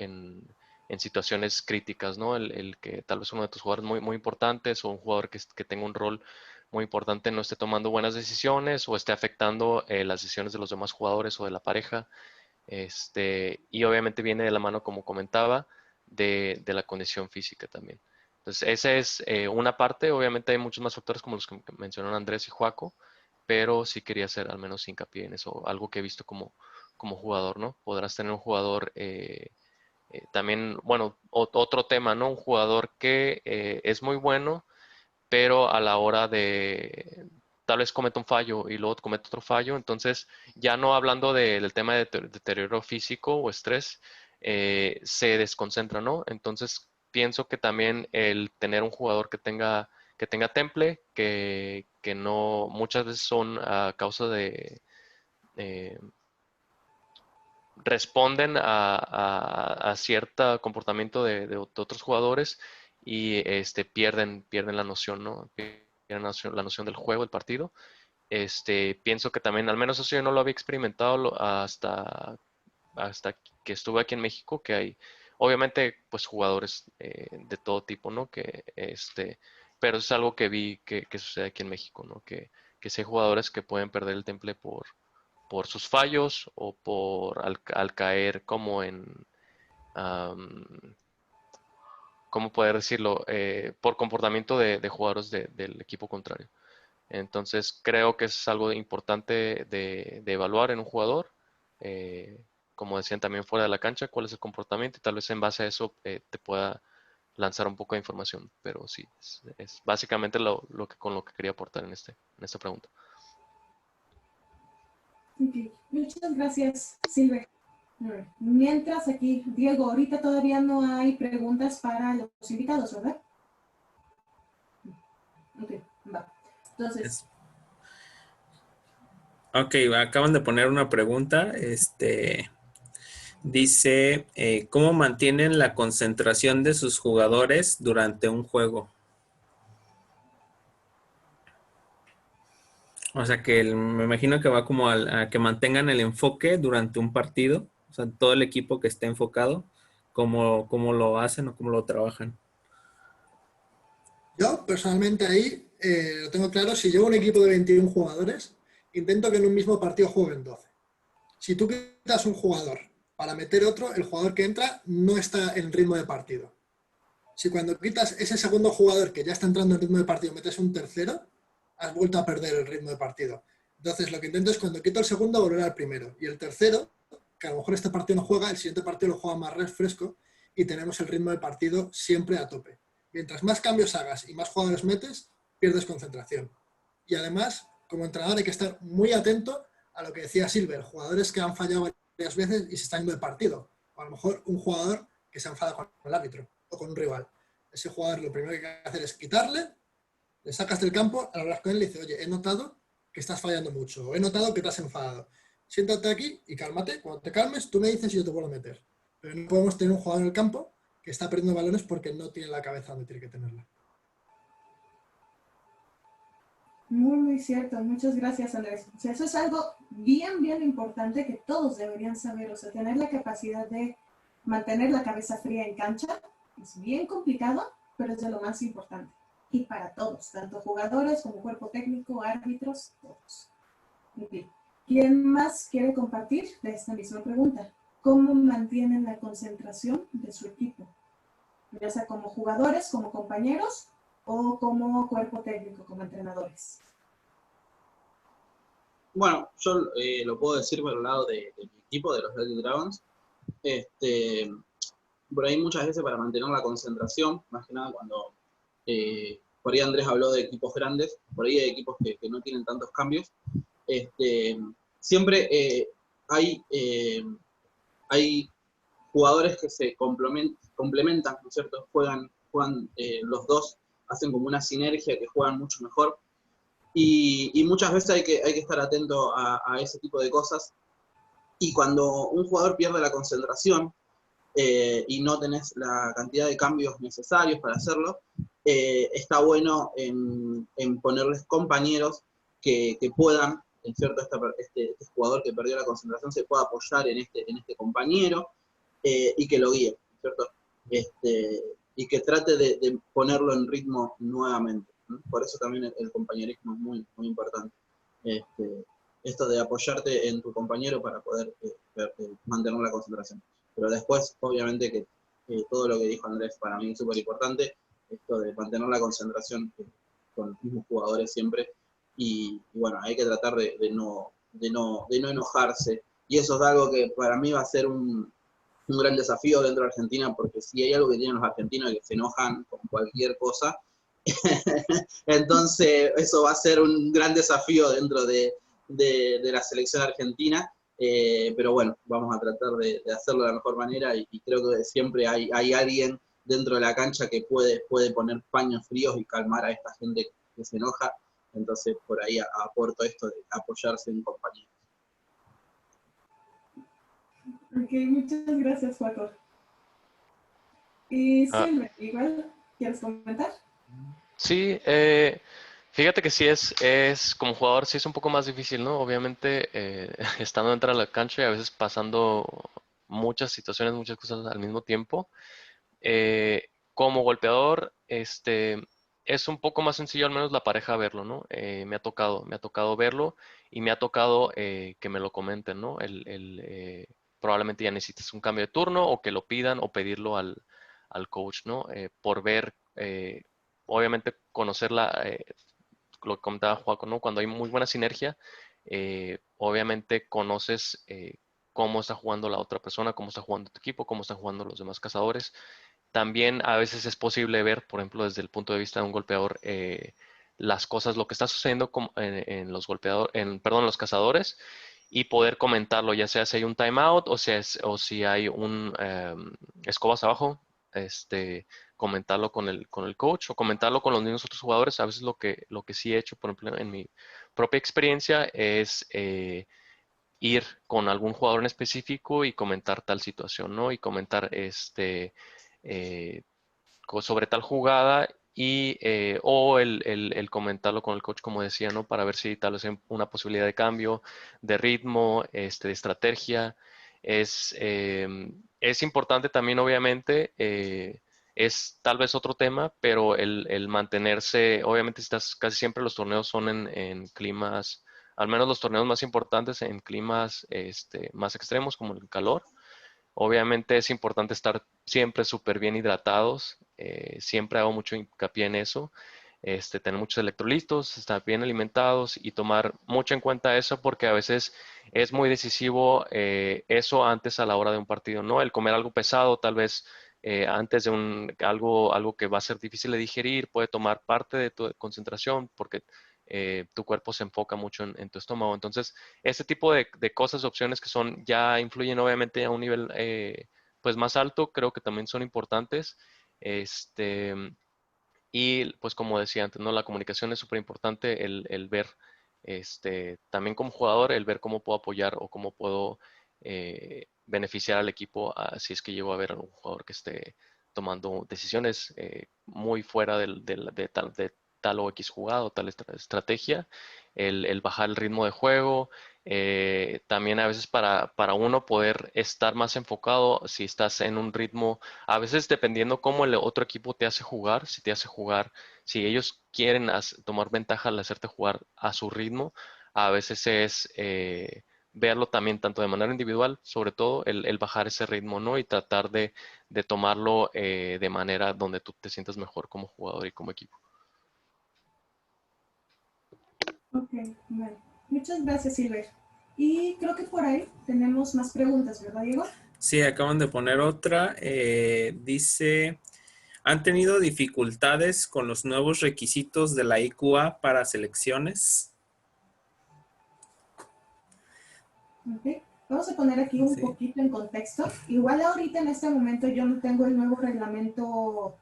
en situaciones críticas, ¿no? El que tal vez uno de tus jugadores muy, muy importantes o un jugador que tenga un rol muy importante no esté tomando buenas decisiones o esté afectando las decisiones de los demás jugadores o de la pareja. Y obviamente viene de la mano, como comentaba, de la condición física también. Entonces, esa es una parte. Obviamente hay muchos más factores como los que mencionaron Andrés y Joaco, pero sí quería hacer al menos hincapié en eso, algo que he visto como jugador, ¿no? Podrás tener un jugador también, bueno, otro tema, ¿no? Un jugador que es muy bueno, pero a la hora de tal vez comete un fallo y luego comete otro fallo, entonces ya no hablando del tema de deterioro físico o estrés, se desconcentra, ¿no? Entonces pienso que también el tener un jugador que tenga temple, que no, muchas veces son a causa de, eh, responden a cierto comportamiento de otros jugadores y pierden la noción, ¿no? Pierden la noción del juego, el partido. Pienso que también, al menos eso yo no lo había experimentado hasta que estuve aquí en México, que hay, obviamente, pues jugadores de todo tipo, ¿no? Pero es algo que vi que sucede aquí en México, ¿no? Que sí hay jugadores que pueden perder el temple por sus fallos o al caer como en, am, ¿cómo poder decirlo? Por comportamiento de jugadores del equipo contrario. Entonces creo que es algo importante de evaluar en un jugador. Como decían también fuera de la cancha, cuál es el comportamiento y tal vez en base a eso te pueda lanzar un poco de información. Pero sí, es básicamente con lo que quería aportar en esta pregunta. Ok, muchas gracias, Silver. Mientras aquí, Diego, ahorita todavía no hay preguntas para los invitados, ¿verdad? Ok, va. Entonces, Ok, acaban de poner una pregunta. Dice, ¿cómo mantienen la concentración de sus jugadores durante un juego? O sea, me imagino que va como a que mantengan el enfoque durante un partido. O sea, todo el equipo que esté enfocado, ¿cómo lo hacen o cómo lo trabajan? Yo, personalmente, ahí lo tengo claro. Si llevo un equipo de 21 jugadores, intento que en un mismo partido jueguen 12. Si tú quitas un jugador para meter otro, el jugador que entra no está en ritmo de partido. Si cuando quitas ese segundo jugador que ya está entrando en ritmo de partido, metes un tercero, has vuelto a perder el ritmo de partido. Entonces, lo que intento es cuando quito el segundo, volver al primero. Y el tercero, que a lo mejor este partido no juega, el siguiente partido lo juega más fresco y tenemos el ritmo de partido siempre a tope. Mientras más cambios hagas y más jugadores metes, pierdes concentración. Y además, como entrenador hay que estar muy atento a lo que decía Silver, jugadores que han fallado varias veces y se están yendo de partido. O a lo mejor un jugador que se enfada con el árbitro o con un rival. Ese jugador lo primero que hay que hacer es quitarle, le sacas del campo, hablas con él y le dices, oye, he notado que estás fallando mucho, o he notado que te has enfadado. Siéntate aquí y cálmate. Cuando te calmes, tú me dices y yo te vuelvo a meter. Pero no podemos tener un jugador en el campo que está perdiendo balones porque no tiene la cabeza donde tiene que tenerla. muy, muy cierto. Muchas gracias, Andrés. O sea, eso es algo bien, bien importante que todos deberían saber. O sea, tener la capacidad de mantener la cabeza fría en cancha es bien complicado, pero es de lo más importante. Y para todos, tanto jugadores como cuerpo técnico, árbitros, todos. Okay. ¿Quién más quiere compartir de esta misma pregunta? ¿Cómo mantienen la concentración de su equipo? Ya sea como jugadores, como compañeros o como cuerpo técnico, como entrenadores. Bueno, yo lo puedo decir por el lado de mi equipo, de los Red Dragons. Por ahí muchas veces para mantener la concentración, más que nada cuando por ahí Andrés habló de equipos grandes, por ahí hay equipos que no tienen tantos cambios. Siempre hay jugadores que se complementan, ¿no es cierto? Juegan los dos, hacen como una sinergia que juegan mucho mejor. Y muchas veces hay que estar atento a ese tipo de cosas. Y cuando un jugador pierde la concentración y no tenés la cantidad de cambios necesarios para hacerlo, está bueno en ponerles compañeros que puedan, ¿cierto? Este jugador que perdió la concentración se pueda apoyar en este compañero y que lo guíe, ¿cierto? y que trate de ponerlo en ritmo nuevamente, ¿no? Por eso también el compañerismo es muy, muy importante. Esto de apoyarte en tu compañero para poder mantener la concentración. Pero después, obviamente, que todo lo que dijo Andrés para mí es súper importante, esto de mantener la concentración con los mismos jugadores siempre, y bueno, hay que tratar de no enojarse, y eso es algo que para mí va a ser un gran desafío dentro de Argentina, porque si hay algo que tienen los argentinos es que se enojan con cualquier cosa, entonces eso va a ser un gran desafío dentro de la selección argentina, pero bueno, vamos a tratar de hacerlo de la mejor manera, y creo que siempre hay alguien dentro de la cancha que puede poner paños fríos y calmar a esta gente que se enoja, entonces por ahí aporto esto de apoyarse en compañía. Ok, muchas gracias, Juaco. Y Ah, Silvia, igual, ¿quieres comentar? sí, fíjate que sí como jugador sí es un poco más difícil, ¿no? Obviamente, estando dentro de la cancha y a veces pasando muchas situaciones, muchas cosas al mismo tiempo. Como golpeador, es un poco más sencillo, al menos la pareja verlo, ¿no? Me ha tocado verlo y me ha tocado que me lo comenten, ¿no? Probablemente ya necesites un cambio de turno o que lo pidan o pedirlo al coach, ¿no? Por ver, obviamente lo que comentaba Joaco, ¿no? Cuando hay muy buena sinergia, obviamente conoces cómo está jugando la otra persona, cómo está jugando tu equipo, cómo están jugando los demás cazadores. También a veces es posible ver, por ejemplo, desde el punto de vista de un golpeador, las cosas, lo que está sucediendo en los los cazadores, y poder comentarlo, ya sea si hay un timeout o si hay un escobas abajo, comentarlo con el coach o comentarlo con los mismos otros jugadores. A veces lo que sí he hecho, por ejemplo, en mi propia experiencia es ir con algún jugador en específico y comentar tal situación, ¿no? Y comentar eh, sobre tal jugada o el comentarlo con el coach, como decía, ¿no? Para ver si tal vez hay una posibilidad de cambio, de ritmo, de estrategia. Es importante también, obviamente, es tal vez otro tema, pero el mantenerse, obviamente casi siempre los torneos son en climas, al menos los torneos más importantes en climas más extremos, como el calor. Obviamente es importante estar siempre súper bien hidratados, siempre hago mucho hincapié en eso, tener muchos electrolitos, estar bien alimentados y tomar mucho en cuenta eso, porque a veces es muy decisivo eso antes a la hora de un partido, ¿no? El comer algo pesado, tal vez antes de algo que va a ser difícil de digerir, puede tomar parte de tu concentración, porque tu cuerpo se enfoca mucho en tu estómago. Entonces, este tipo de cosas, opciones que ya influyen obviamente a un nivel pues más alto, creo que también son importantes. Este, y pues como decía antes, ¿no? La comunicación es súper importante, el ver, también como jugador, el ver cómo puedo apoyar o cómo puedo beneficiar al equipo si es que llego a ver a un jugador que esté tomando decisiones muy fuera de tal o X jugada o tal estrategia, el bajar el ritmo de juego, también a veces para uno poder estar más enfocado, si estás en un ritmo, a veces dependiendo cómo el otro equipo te hace jugar, si te hace jugar, si ellos quieren tomar ventaja al hacerte jugar a su ritmo, a veces es verlo también tanto de manera individual, sobre todo el bajar ese ritmo, ¿no? Y tratar de tomarlo de manera donde tú te sientas mejor como jugador y como equipo. Ok, vale. Muchas gracias, Silver. Y creo que por ahí tenemos más preguntas, ¿verdad, Diego? Sí, acaban de poner otra. Dice, ¿han tenido dificultades con los nuevos requisitos de la IQA para selecciones? Ok. Vamos a poner aquí un Sí. poquito en contexto. Igual ahorita en este momento yo no tengo el nuevo reglamento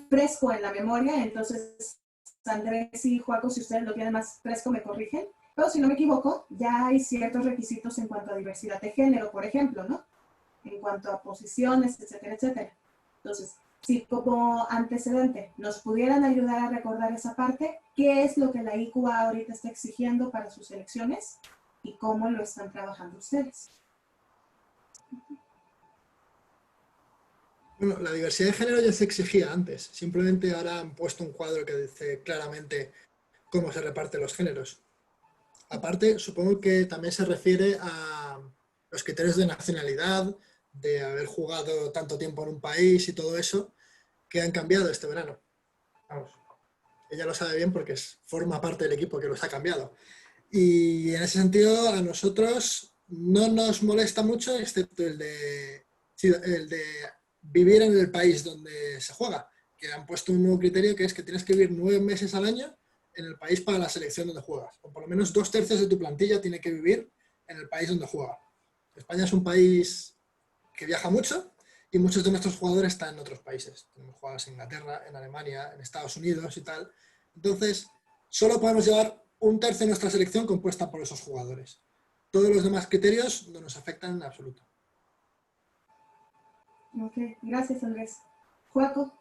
fresco en la memoria, entonces Andrés y Joaco, si ustedes lo tienen más fresco, me corrigen. Pero si no me equivoco, ya hay ciertos requisitos en cuanto a diversidad de género, por ejemplo, ¿no? En cuanto a posiciones, etcétera, etcétera. Entonces, si como antecedente nos pudieran ayudar a recordar esa parte, ¿qué es lo que la IQA ahorita está exigiendo para sus elecciones y cómo lo están trabajando ustedes? Bueno, la diversidad de género ya se exigía antes. Simplemente ahora han puesto un cuadro que dice claramente cómo se reparten los géneros. Aparte, supongo que también se refiere a los criterios de nacionalidad, de haber jugado tanto tiempo en un país y todo eso, que han cambiado este verano. Vamos, ella lo sabe bien porque forma parte del equipo que los ha cambiado. Y en ese sentido, a nosotros no nos molesta mucho, excepto el de vivir en el país donde se juega, que han puesto un nuevo criterio que es que tienes que vivir 9 meses al año en el país para la selección donde juegas. O por lo menos 2/3 de tu plantilla tiene que vivir en el país donde juega. España es un país que viaja mucho y muchos de nuestros jugadores están en otros países. Tenemos jugadores en Inglaterra, en Alemania, en Estados Unidos y tal. Entonces, solo podemos llevar 1/3 de nuestra selección compuesta por esos jugadores. Todos los demás criterios no nos afectan en absoluto. Ok, gracias Andrés. Joaco.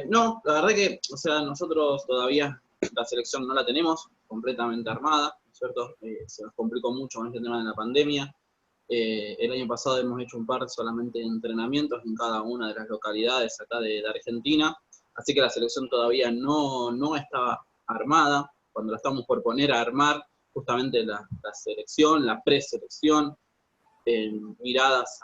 No, la verdad que, o sea, nosotros todavía la selección no la tenemos completamente armada, ¿no es cierto? Se nos complicó mucho con este tema de la pandemia. El año pasado hemos hecho un par solamente de entrenamientos en cada una de las localidades acá de Argentina, así que la selección todavía no estaba armada. Cuando la estamos por poner a armar, justamente la selección, la preselección, miradas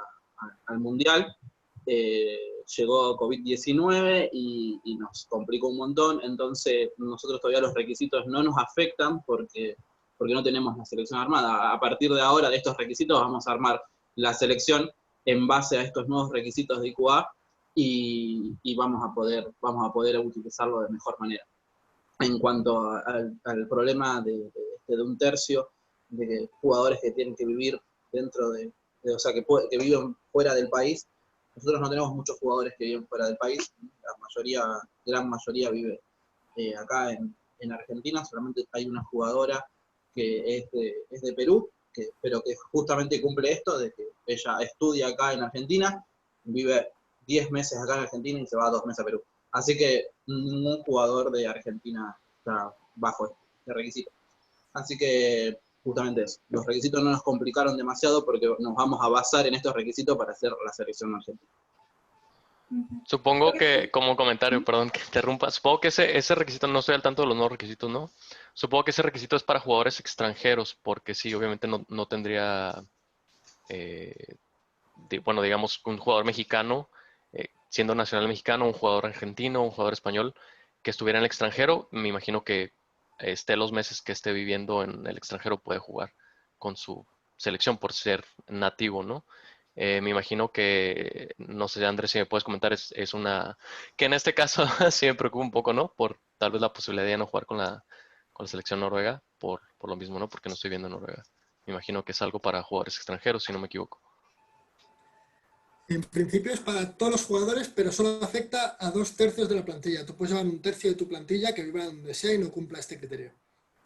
al Mundial, llegó COVID-19 y nos complicó un montón. Entonces nosotros todavía los requisitos no nos afectan porque no tenemos la selección armada. A partir de ahora, de estos requisitos, vamos a armar la selección en base a estos nuevos requisitos de IQA y vamos a poder utilizarlo de mejor manera. En cuanto al problema de 1/3 de jugadores que tienen que vivir dentro o sea, que viven fuera del país, nosotros no tenemos muchos jugadores que viven fuera del país, la gran mayoría vive acá en Argentina. Solamente hay una jugadora que es de Perú, pero que justamente cumple esto, de que ella estudia acá en Argentina, vive 10 meses acá en Argentina y se va 2 meses a Perú. Así que ningún jugador de Argentina está bajo este requisito. Así que justamente eso. Los requisitos no nos complicaron demasiado porque nos vamos a basar en estos requisitos para hacer la selección argentina. Supongo que, como comentario, perdón que interrumpa, supongo que ese requisito, no estoy al tanto de los nuevos requisitos, ¿no? Supongo que ese requisito es para jugadores extranjeros, porque sí, obviamente no tendría, bueno, digamos, un jugador mexicano, siendo nacional mexicano, un jugador argentino, un jugador español, que estuviera en el extranjero, me imagino que esté los meses que esté viviendo en el extranjero puede jugar con su selección por ser nativo, ¿no? Me imagino que, no sé, Andrés, si me puedes comentar, es una, que en este caso sí me preocupa un poco, ¿no? Por tal vez la posibilidad de no jugar con la selección noruega, por lo mismo, ¿no? Porque no estoy viendo Noruega. Me imagino que es algo para jugadores extranjeros, si no me equivoco. En principio es para todos los jugadores, pero solo afecta a 2/3 de la plantilla. Tú puedes llevar 1/3 de tu plantilla que viva donde sea y no cumpla este criterio.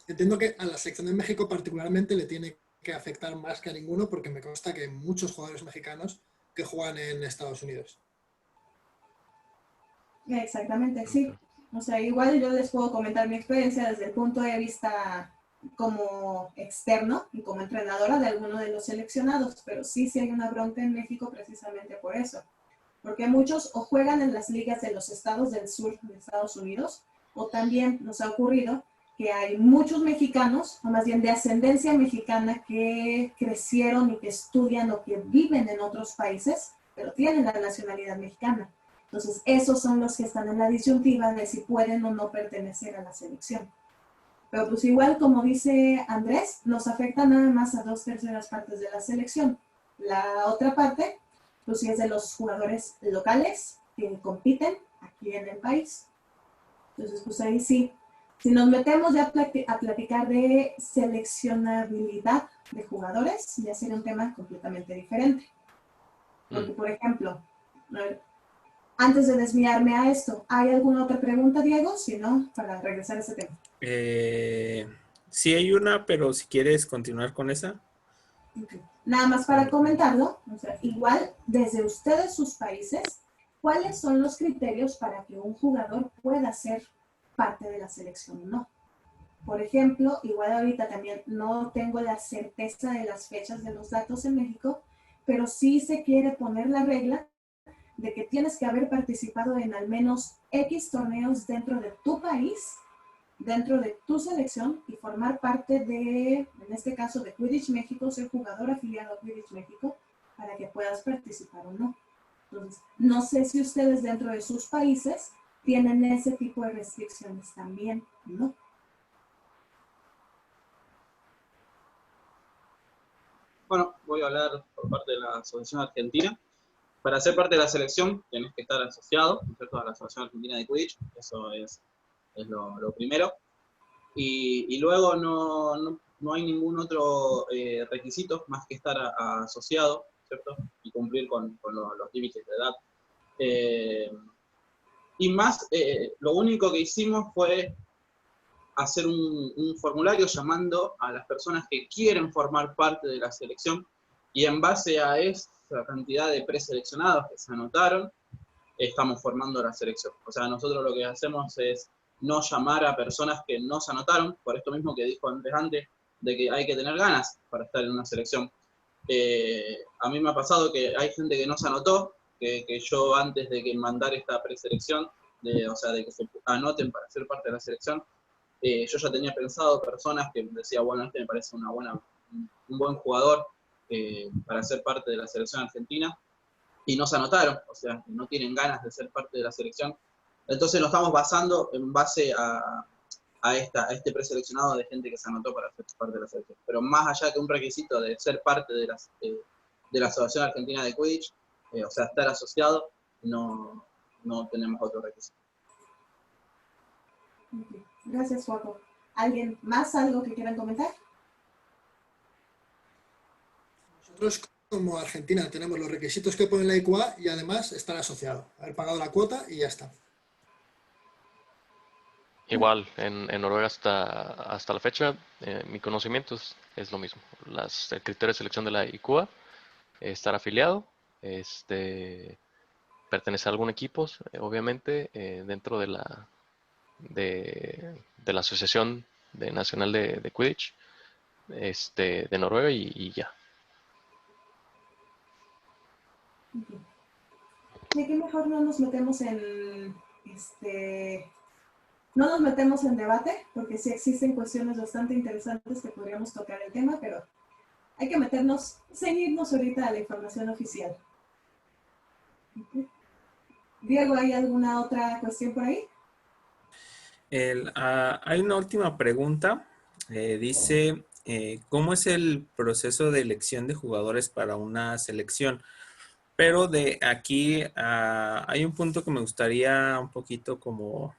Entiendo que a la selección de México particularmente le tiene que afectar más que a ninguno porque me consta que hay muchos jugadores mexicanos que juegan en Estados Unidos. Exactamente, sí. O sea, igual yo les puedo comentar mi experiencia desde el punto de vista como externo y como entrenadora de alguno de los seleccionados, pero sí hay una bronca en México precisamente por eso. Porque muchos o juegan en las ligas de los estados del sur de Estados Unidos, o también nos ha ocurrido que hay muchos mexicanos, o más bien de ascendencia mexicana, que crecieron y que estudian o que viven en otros países, pero tienen la nacionalidad mexicana. Entonces, esos son los que están en la disyuntiva de si pueden o no pertenecer a la selección. Pero pues igual, como dice Andrés, nos afecta nada más a 2/3 partes de la selección. La otra parte, pues sí es de los jugadores locales que compiten aquí en el país. Entonces, pues ahí sí. Si nos metemos ya a platicar de seleccionabilidad de jugadores, ya sería un tema completamente diferente. Porque, por ejemplo, antes de desviarme a esto, ¿hay alguna otra pregunta, Diego? Si no, para regresar a ese tema. Sí hay una, pero si quieres continuar con esa. Okay. Nada más para comentarlo, o sea, igual desde ustedes, sus países, ¿cuáles son los criterios para que un jugador pueda ser parte de la selección o no? Por ejemplo, igual ahorita también no tengo la certeza de las fechas de los datos en México, pero sí se quiere poner la regla de que tienes que haber participado en al menos X torneos dentro de tu país, dentro de tu selección y formar parte de, en este caso de Quidditch México, ser jugador afiliado a Quidditch México para que puedas participar o no. Entonces, no sé si ustedes dentro de sus países tienen ese tipo de restricciones también, ¿no? Bueno, voy a hablar por parte de la Asociación Argentina. Para ser parte de la selección tienes que estar asociado, ¿no es cierto?, a la Asociación Argentina de Quidditch, eso es lo primero. Y luego no hay ningún otro requisito más que estar asociado, ¿cierto? Y cumplir con los límites de edad. Y más, lo único que hicimos fue hacer un formulario llamando a las personas que quieren formar parte de la selección, y en base a esa cantidad de preseleccionados que se anotaron, estamos formando la selección. O sea, nosotros lo que hacemos es no llamar a personas que no se anotaron, por esto mismo que dijo Andrés antes, de que hay que tener ganas para estar en una selección. A mí me ha pasado que hay gente que no se anotó, que yo antes de que mandar esta preselección, o sea, de que se anoten para ser parte de la selección, yo ya tenía pensado personas que decía, bueno, este me parece un buen jugador para ser parte de la selección argentina, y no se anotaron, o sea, no tienen ganas de ser parte de la selección. Entonces nos estamos basando en base a este preseleccionado de gente que se anotó para ser parte de la selección. Pero más allá que un requisito de ser parte de la Asociación Argentina de Quidditch, o sea, estar asociado, no tenemos otro requisito. Gracias, Joaco. ¿Alguien más algo que quieran comentar? Nosotros como Argentina tenemos los requisitos que pone la IQA y además estar asociado, haber pagado la cuota y ya está. Igual, en Noruega hasta la fecha, mi conocimiento es lo mismo. El criterio de selección de la ICUA, estar afiliado, pertenecer a algún equipo, obviamente, dentro de la Asociación Nacional de Quidditch, de Noruega y ya. Y aquí mejor no nos metemos no nos metemos en debate, porque sí existen cuestiones bastante interesantes que podríamos tocar el tema, pero hay que ceñirnos ahorita a la información oficial. Diego, ¿hay alguna otra cuestión por ahí? Hay una última pregunta. Dice, ¿cómo es el proceso de elección de jugadores para una selección? Pero de aquí hay un punto que me gustaría un poquito como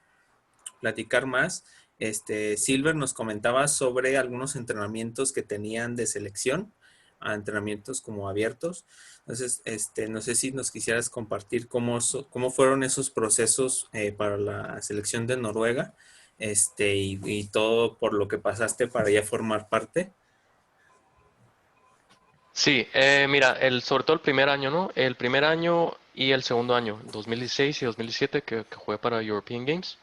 platicar más. Silver nos comentaba sobre algunos entrenamientos que tenían de selección, a entrenamientos como abiertos. Entonces, no sé si nos quisieras compartir cómo fueron esos procesos para la selección de Noruega, y todo por lo que pasaste para ya formar parte. Sí, mira, sobre todo el primer año, ¿no? El primer año y el segundo año, 2016 y 2017, que jugué para European Games.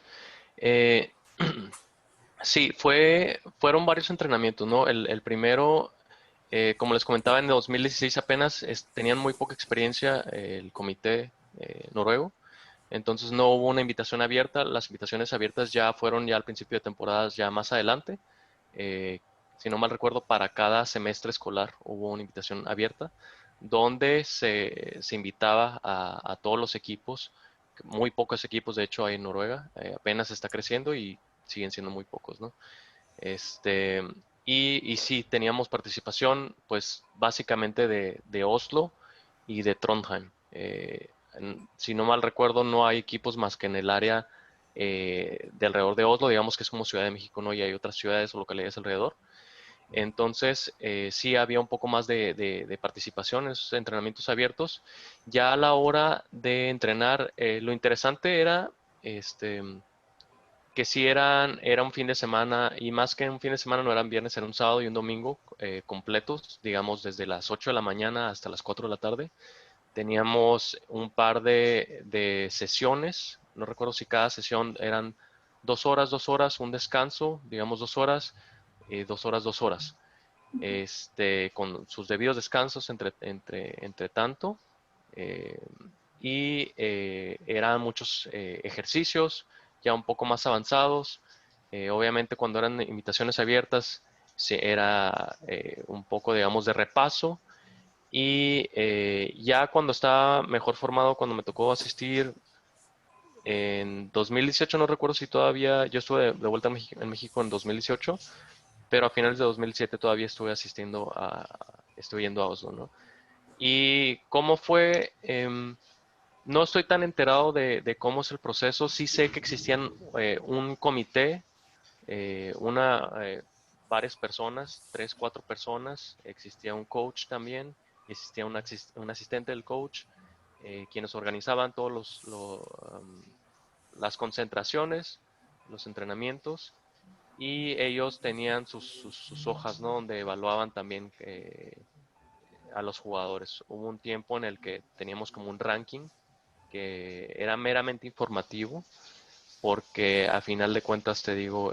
Eh, sí, fueron varios entrenamientos, ¿no? El primero, como les comentaba, en 2016 apenas tenían muy poca experiencia el comité noruego, entonces no hubo una invitación abierta. Las invitaciones abiertas ya fueron ya al principio de temporadas, ya más adelante. Eh, si no mal recuerdo, para cada semestre escolar hubo una invitación abierta donde se invitaba a todos los equipos, muy pocos equipos de hecho hay en Noruega, apenas está creciendo y siguen siendo muy pocos, ¿no? Este, y sí, teníamos participación, pues básicamente de Oslo y de Trondheim. Si no mal recuerdo, no hay equipos más que en el área de alrededor de Oslo, digamos que es como Ciudad de México, ¿no? Y hay otras ciudades o localidades alrededor. Entonces, sí había un poco más de participación en esos entrenamientos abiertos. Ya a la hora de entrenar, lo interesante era que sí era un fin de semana, y más que un fin de semana no eran viernes, era un sábado y un domingo completos, digamos desde las 8 de la mañana hasta las 4 de la tarde. Teníamos un par de sesiones, no recuerdo si cada sesión eran 2 horas, 2 horas, un descanso, digamos 2 horas, 2 horas, 2 horas. con sus debidos descansos entre tanto. Eran muchos ejercicios ya un poco más avanzados. Obviamente cuando eran invitaciones abiertas era un poco, digamos, de repaso. Y ya cuando estaba mejor formado, cuando me tocó asistir en 2018, no recuerdo si todavía, yo estuve de vuelta en México en 2018, pero a finales de 2007 todavía estuve yendo a Oslo, ¿no? Y cómo fue, no estoy tan enterado de cómo es el proceso. Sí sé que existían un comité, varias personas, 3, 4 personas. Existía un coach también, existía un asistente del coach, quienes organizaban todos las concentraciones, los entrenamientos, y ellos tenían sus hojas, ¿no? Donde evaluaban también a los jugadores. Hubo un tiempo en el que teníamos como un ranking que era meramente informativo, porque a final de cuentas te digo,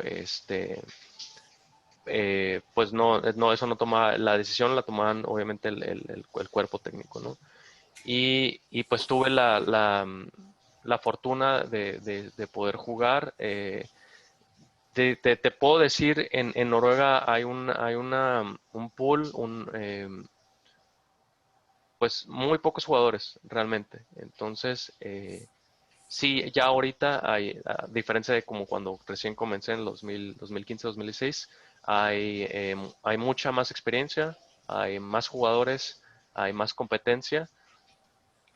pues no, eso no toma, la decisión la tomaban obviamente el cuerpo técnico, ¿no? Pues tuve la fortuna de poder jugar. Te puedo decir, en Noruega hay un pool, pues muy pocos jugadores realmente. Entonces, sí, ya ahorita hay, a diferencia de como cuando recién comencé en el 2015, 2016, hay mucha más experiencia, hay más jugadores, hay más competencia.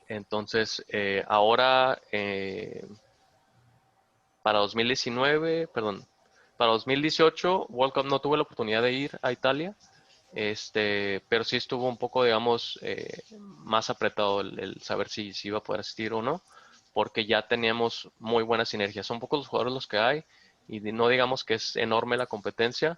Entonces, ahora para 2019, perdón, para 2018, World Cup no tuve la oportunidad de ir a Italia, pero sí estuvo un poco, digamos, más apretado el saber si iba a poder asistir o no, porque ya teníamos muy buena sinergia. Son pocos los jugadores los que hay y no digamos que es enorme la competencia,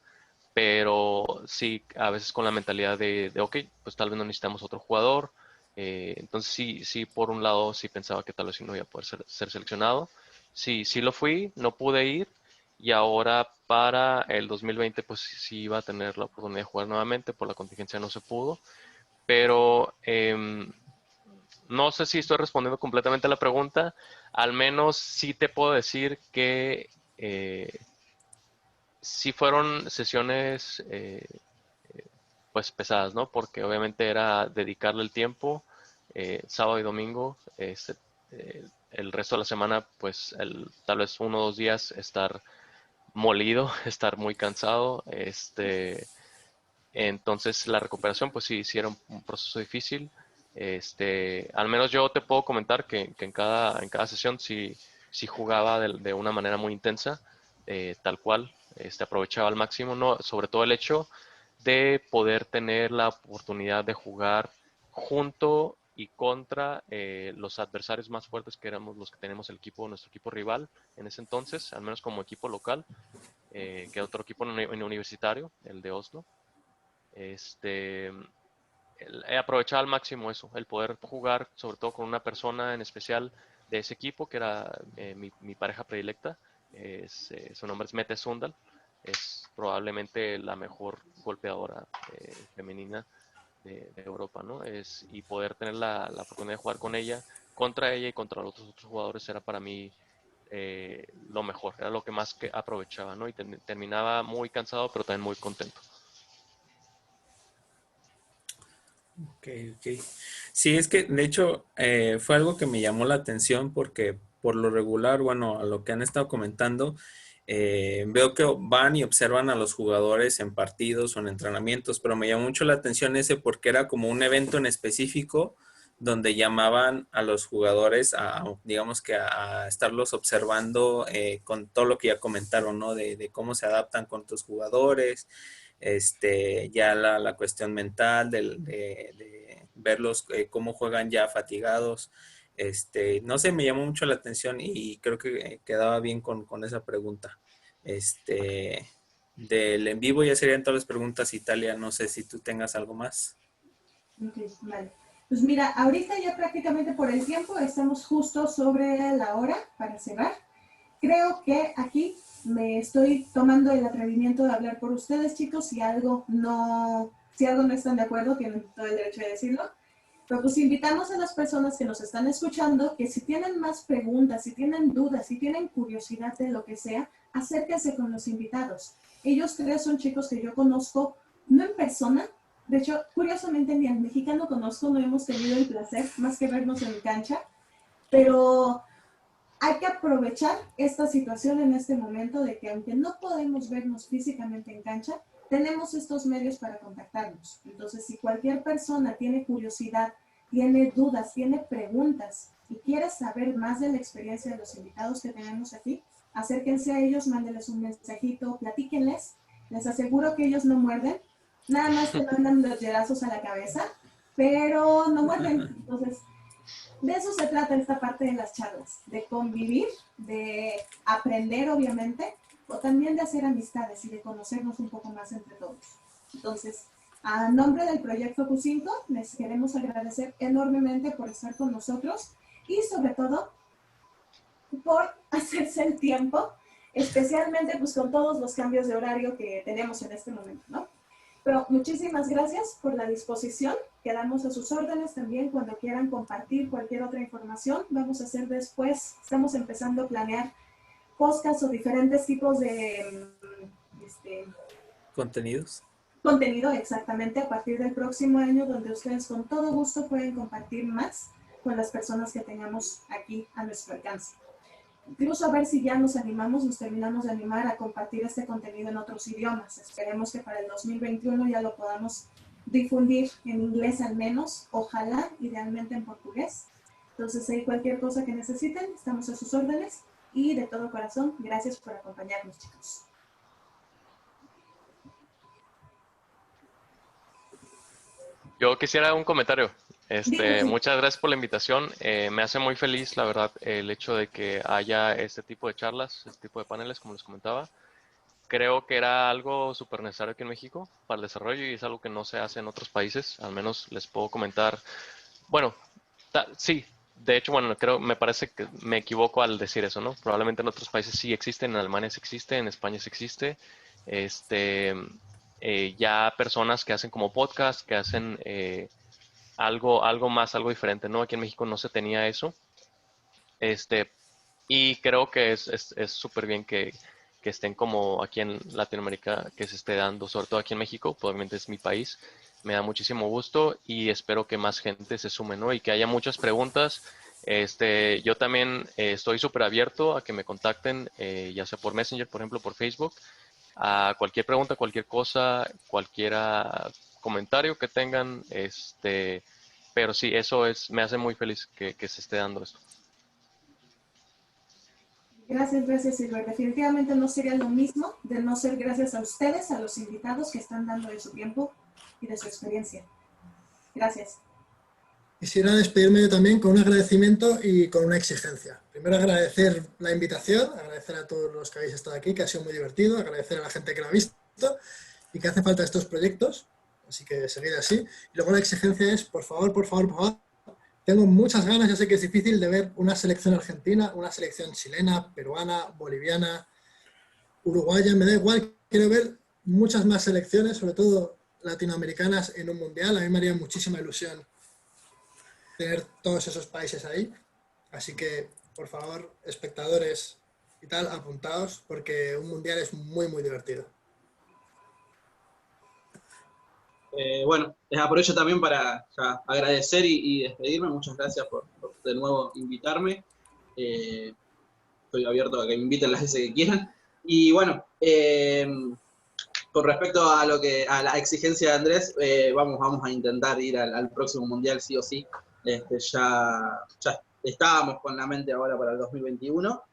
pero sí a veces con la mentalidad ok, pues tal vez no necesitamos otro jugador. Entonces sí, por un lado sí pensaba que tal vez sí no iba a poder ser seleccionado. Sí lo fui, no pude ir, y ahora para el 2020 pues sí iba a tener la oportunidad de jugar nuevamente, por la contingencia no se pudo, pero no sé si estoy respondiendo completamente a la pregunta. Al menos sí te puedo decir que sí fueron sesiones pues pesadas, ¿no? Porque obviamente era dedicarle el tiempo, sábado y domingo, el resto de la semana pues tal vez 1 o 2 días estar molido, estar muy cansado. Entonces la recuperación pues sí era un proceso difícil. Al menos yo te puedo comentar que en cada sesión sí jugaba de una manera muy intensa, tal cual. Aprovechaba al máximo, ¿no? Sobre todo el hecho de poder tener la oportunidad de jugar junto y contra los adversarios más fuertes, que éramos los que tenemos nuestro equipo rival en ese entonces, al menos como equipo local, que otro equipo universitario, el de Oslo. He aprovechado al máximo eso, el poder jugar sobre todo con una persona en especial de ese equipo, que era mi pareja predilecta. Su nombre es Mette Sundal, es probablemente la mejor golpeadora femenina de Europa, ¿no? Y poder tener la oportunidad de jugar con ella, contra ella y contra los otros jugadores, era para mí lo mejor, era lo que más que aprovechaba, ¿no? Y terminaba muy cansado, pero también muy contento. Ok, ok. Sí, es que de hecho fue algo que me llamó la atención porque por lo regular, bueno, a lo que han estado comentando, veo que van y observan a los jugadores en partidos o en entrenamientos, pero me llamó mucho la atención ese porque era como un evento en específico donde llamaban a los jugadores digamos que a estarlos observando con todo lo que ya comentaron, ¿no? De cómo se adaptan con otros jugadores, ya la cuestión mental de verlos cómo juegan ya fatigados. No sé, me llamó mucho la atención y creo que quedaba bien con esa pregunta. Del en vivo ya serían todas las preguntas, Italia. No sé si tú tengas algo más. Ok, vale. Pues mira, ahorita ya prácticamente por el tiempo estamos justo sobre la hora para cerrar. Creo que aquí me estoy tomando el atrevimiento de hablar por ustedes, chicos. Si algo no están de acuerdo, tienen todo el derecho de decirlo. Pero pues invitamos a las personas que nos están escuchando que si tienen más preguntas, si tienen dudas, si tienen curiosidad de lo que sea, acérquense con los invitados. Ellos tres son chicos que yo conozco, no en persona. De hecho, curiosamente ni al mexicano conozco, no hemos tenido el placer más que vernos en cancha. Pero hay que aprovechar esta situación en este momento de que aunque no podemos vernos físicamente en cancha, tenemos estos medios para contactarnos. Entonces, si cualquier persona tiene curiosidad, tiene dudas, tiene preguntas y quiere saber más de la experiencia de los invitados que tenemos aquí, acérquense a ellos, mándenles un mensajito, platíquenles. Les aseguro que ellos no muerden, nada más te mandan los dedazos a la cabeza, pero no muerden. Entonces, de eso se trata esta parte de las charlas, de convivir, de aprender obviamente, o también de hacer amistades y de conocernos un poco más entre todos. Entonces, a nombre del Proyecto Q5, les queremos agradecer enormemente por estar con nosotros y sobre todo por hacerse el tiempo, especialmente pues con todos los cambios de horario que tenemos en este momento, ¿no? Pero muchísimas gracias por la disposición. Quedamos a sus órdenes también cuando quieran compartir cualquier otra información. Vamos a hacer después, estamos empezando a planear podcasts o diferentes tipos de Contenidos. contenido exactamente a partir del próximo año, donde ustedes con todo gusto pueden compartir más con las personas que tengamos aquí a nuestro alcance. Incluso a ver si ya nos terminamos de animar a compartir este contenido en otros idiomas. Esperemos que para el 2021 ya lo podamos difundir en inglés al menos, ojalá, idealmente en portugués. Entonces, ahí cualquier cosa que necesiten, estamos a sus órdenes y de todo corazón, gracias por acompañarnos, chicos. Yo quisiera un comentario. Dígame. Muchas gracias por la invitación. Me hace muy feliz, la verdad, el hecho de que haya este tipo de charlas, este tipo de paneles, como les comentaba. Creo que era algo súper necesario aquí en México para el desarrollo y es algo que no se hace en otros países. Al menos les puedo comentar. Bueno, sí. De hecho, bueno, me parece que me equivoco al decir eso, ¿no? Probablemente en otros países sí existe, en Alemania sí existe, en España sí existe. Este, ya personas que hacen como podcast, que hacen algo más, algo diferente, ¿no? Aquí en México no se tenía eso. Y creo que es súper bien que estén como aquí en Latinoamérica, que se esté dando, sobre todo aquí en México, probablemente es mi país. Me da muchísimo gusto y espero que más gente se sume, ¿no? Y que haya muchas preguntas. Yo también estoy súper abierto a que me contacten, ya sea por Messenger, por ejemplo, por Facebook, a cualquier pregunta, cualquier cosa, cualquier comentario que tengan, pero sí, me hace muy feliz que se esté dando esto. Gracias, Silver. Definitivamente no sería lo mismo de no ser gracias a ustedes, a los invitados que están dando de su tiempo y de su experiencia. Gracias. Quisiera despedirme yo también con un agradecimiento y con una exigencia. Primero agradecer la invitación, agradecer a todos los que habéis estado aquí, que ha sido muy divertido, agradecer a la gente que lo ha visto y que hace falta estos proyectos, así que seguid así. Y luego la exigencia es, por favor, tengo muchas ganas, ya sé que es difícil, de ver una selección argentina, una selección chilena, peruana, boliviana, uruguaya, me da igual, quiero ver muchas más selecciones, sobre todo latinoamericanas en un mundial. A mí me haría muchísima ilusión tener todos esos países ahí. Así que, por favor, espectadores y tal, apuntaos, porque un mundial es muy, muy divertido. Bueno, les aprovecho también para agradecer y despedirme. Muchas gracias por de nuevo invitarme. Estoy abierto a que me inviten las veces que quieran. Y bueno, con respecto a la exigencia de Andrés, vamos a intentar ir al próximo mundial sí o sí. Ya estábamos con la mente ahora para el 2021,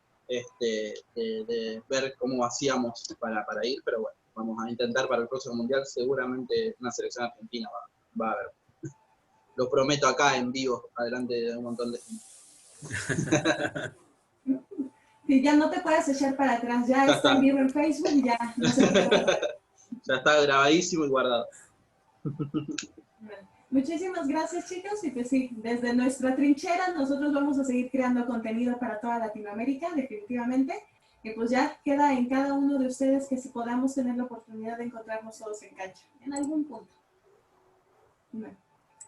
de ver cómo hacíamos para ir, pero bueno, vamos a intentar para el próximo mundial, seguramente una selección argentina va a haber. Lo prometo acá en vivo, adelante de un montón de gente. Si ya no te puedes echar para atrás, ya está en vivo en Facebook y ya no se te puede. Ya está grabadísimo y guardado. Muchísimas gracias, chicos, y pues sí, desde nuestra trinchera nosotros vamos a seguir creando contenido para toda Latinoamérica, definitivamente. Y pues ya queda en cada uno de ustedes que si podamos tener la oportunidad de encontrarnos todos en cancha, en algún punto. Bueno,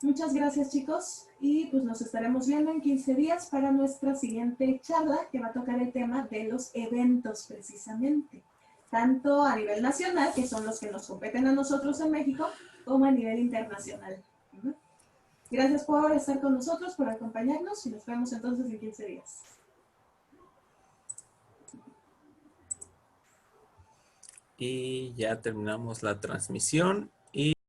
muchas gracias chicos y pues nos estaremos viendo en 15 días para nuestra siguiente charla que va a tocar el tema de los eventos precisamente, tanto a nivel nacional, que son los que nos competen a nosotros en México, como a nivel internacional. Gracias por estar con nosotros, por acompañarnos y nos vemos entonces en 15 días. Y ya terminamos la transmisión.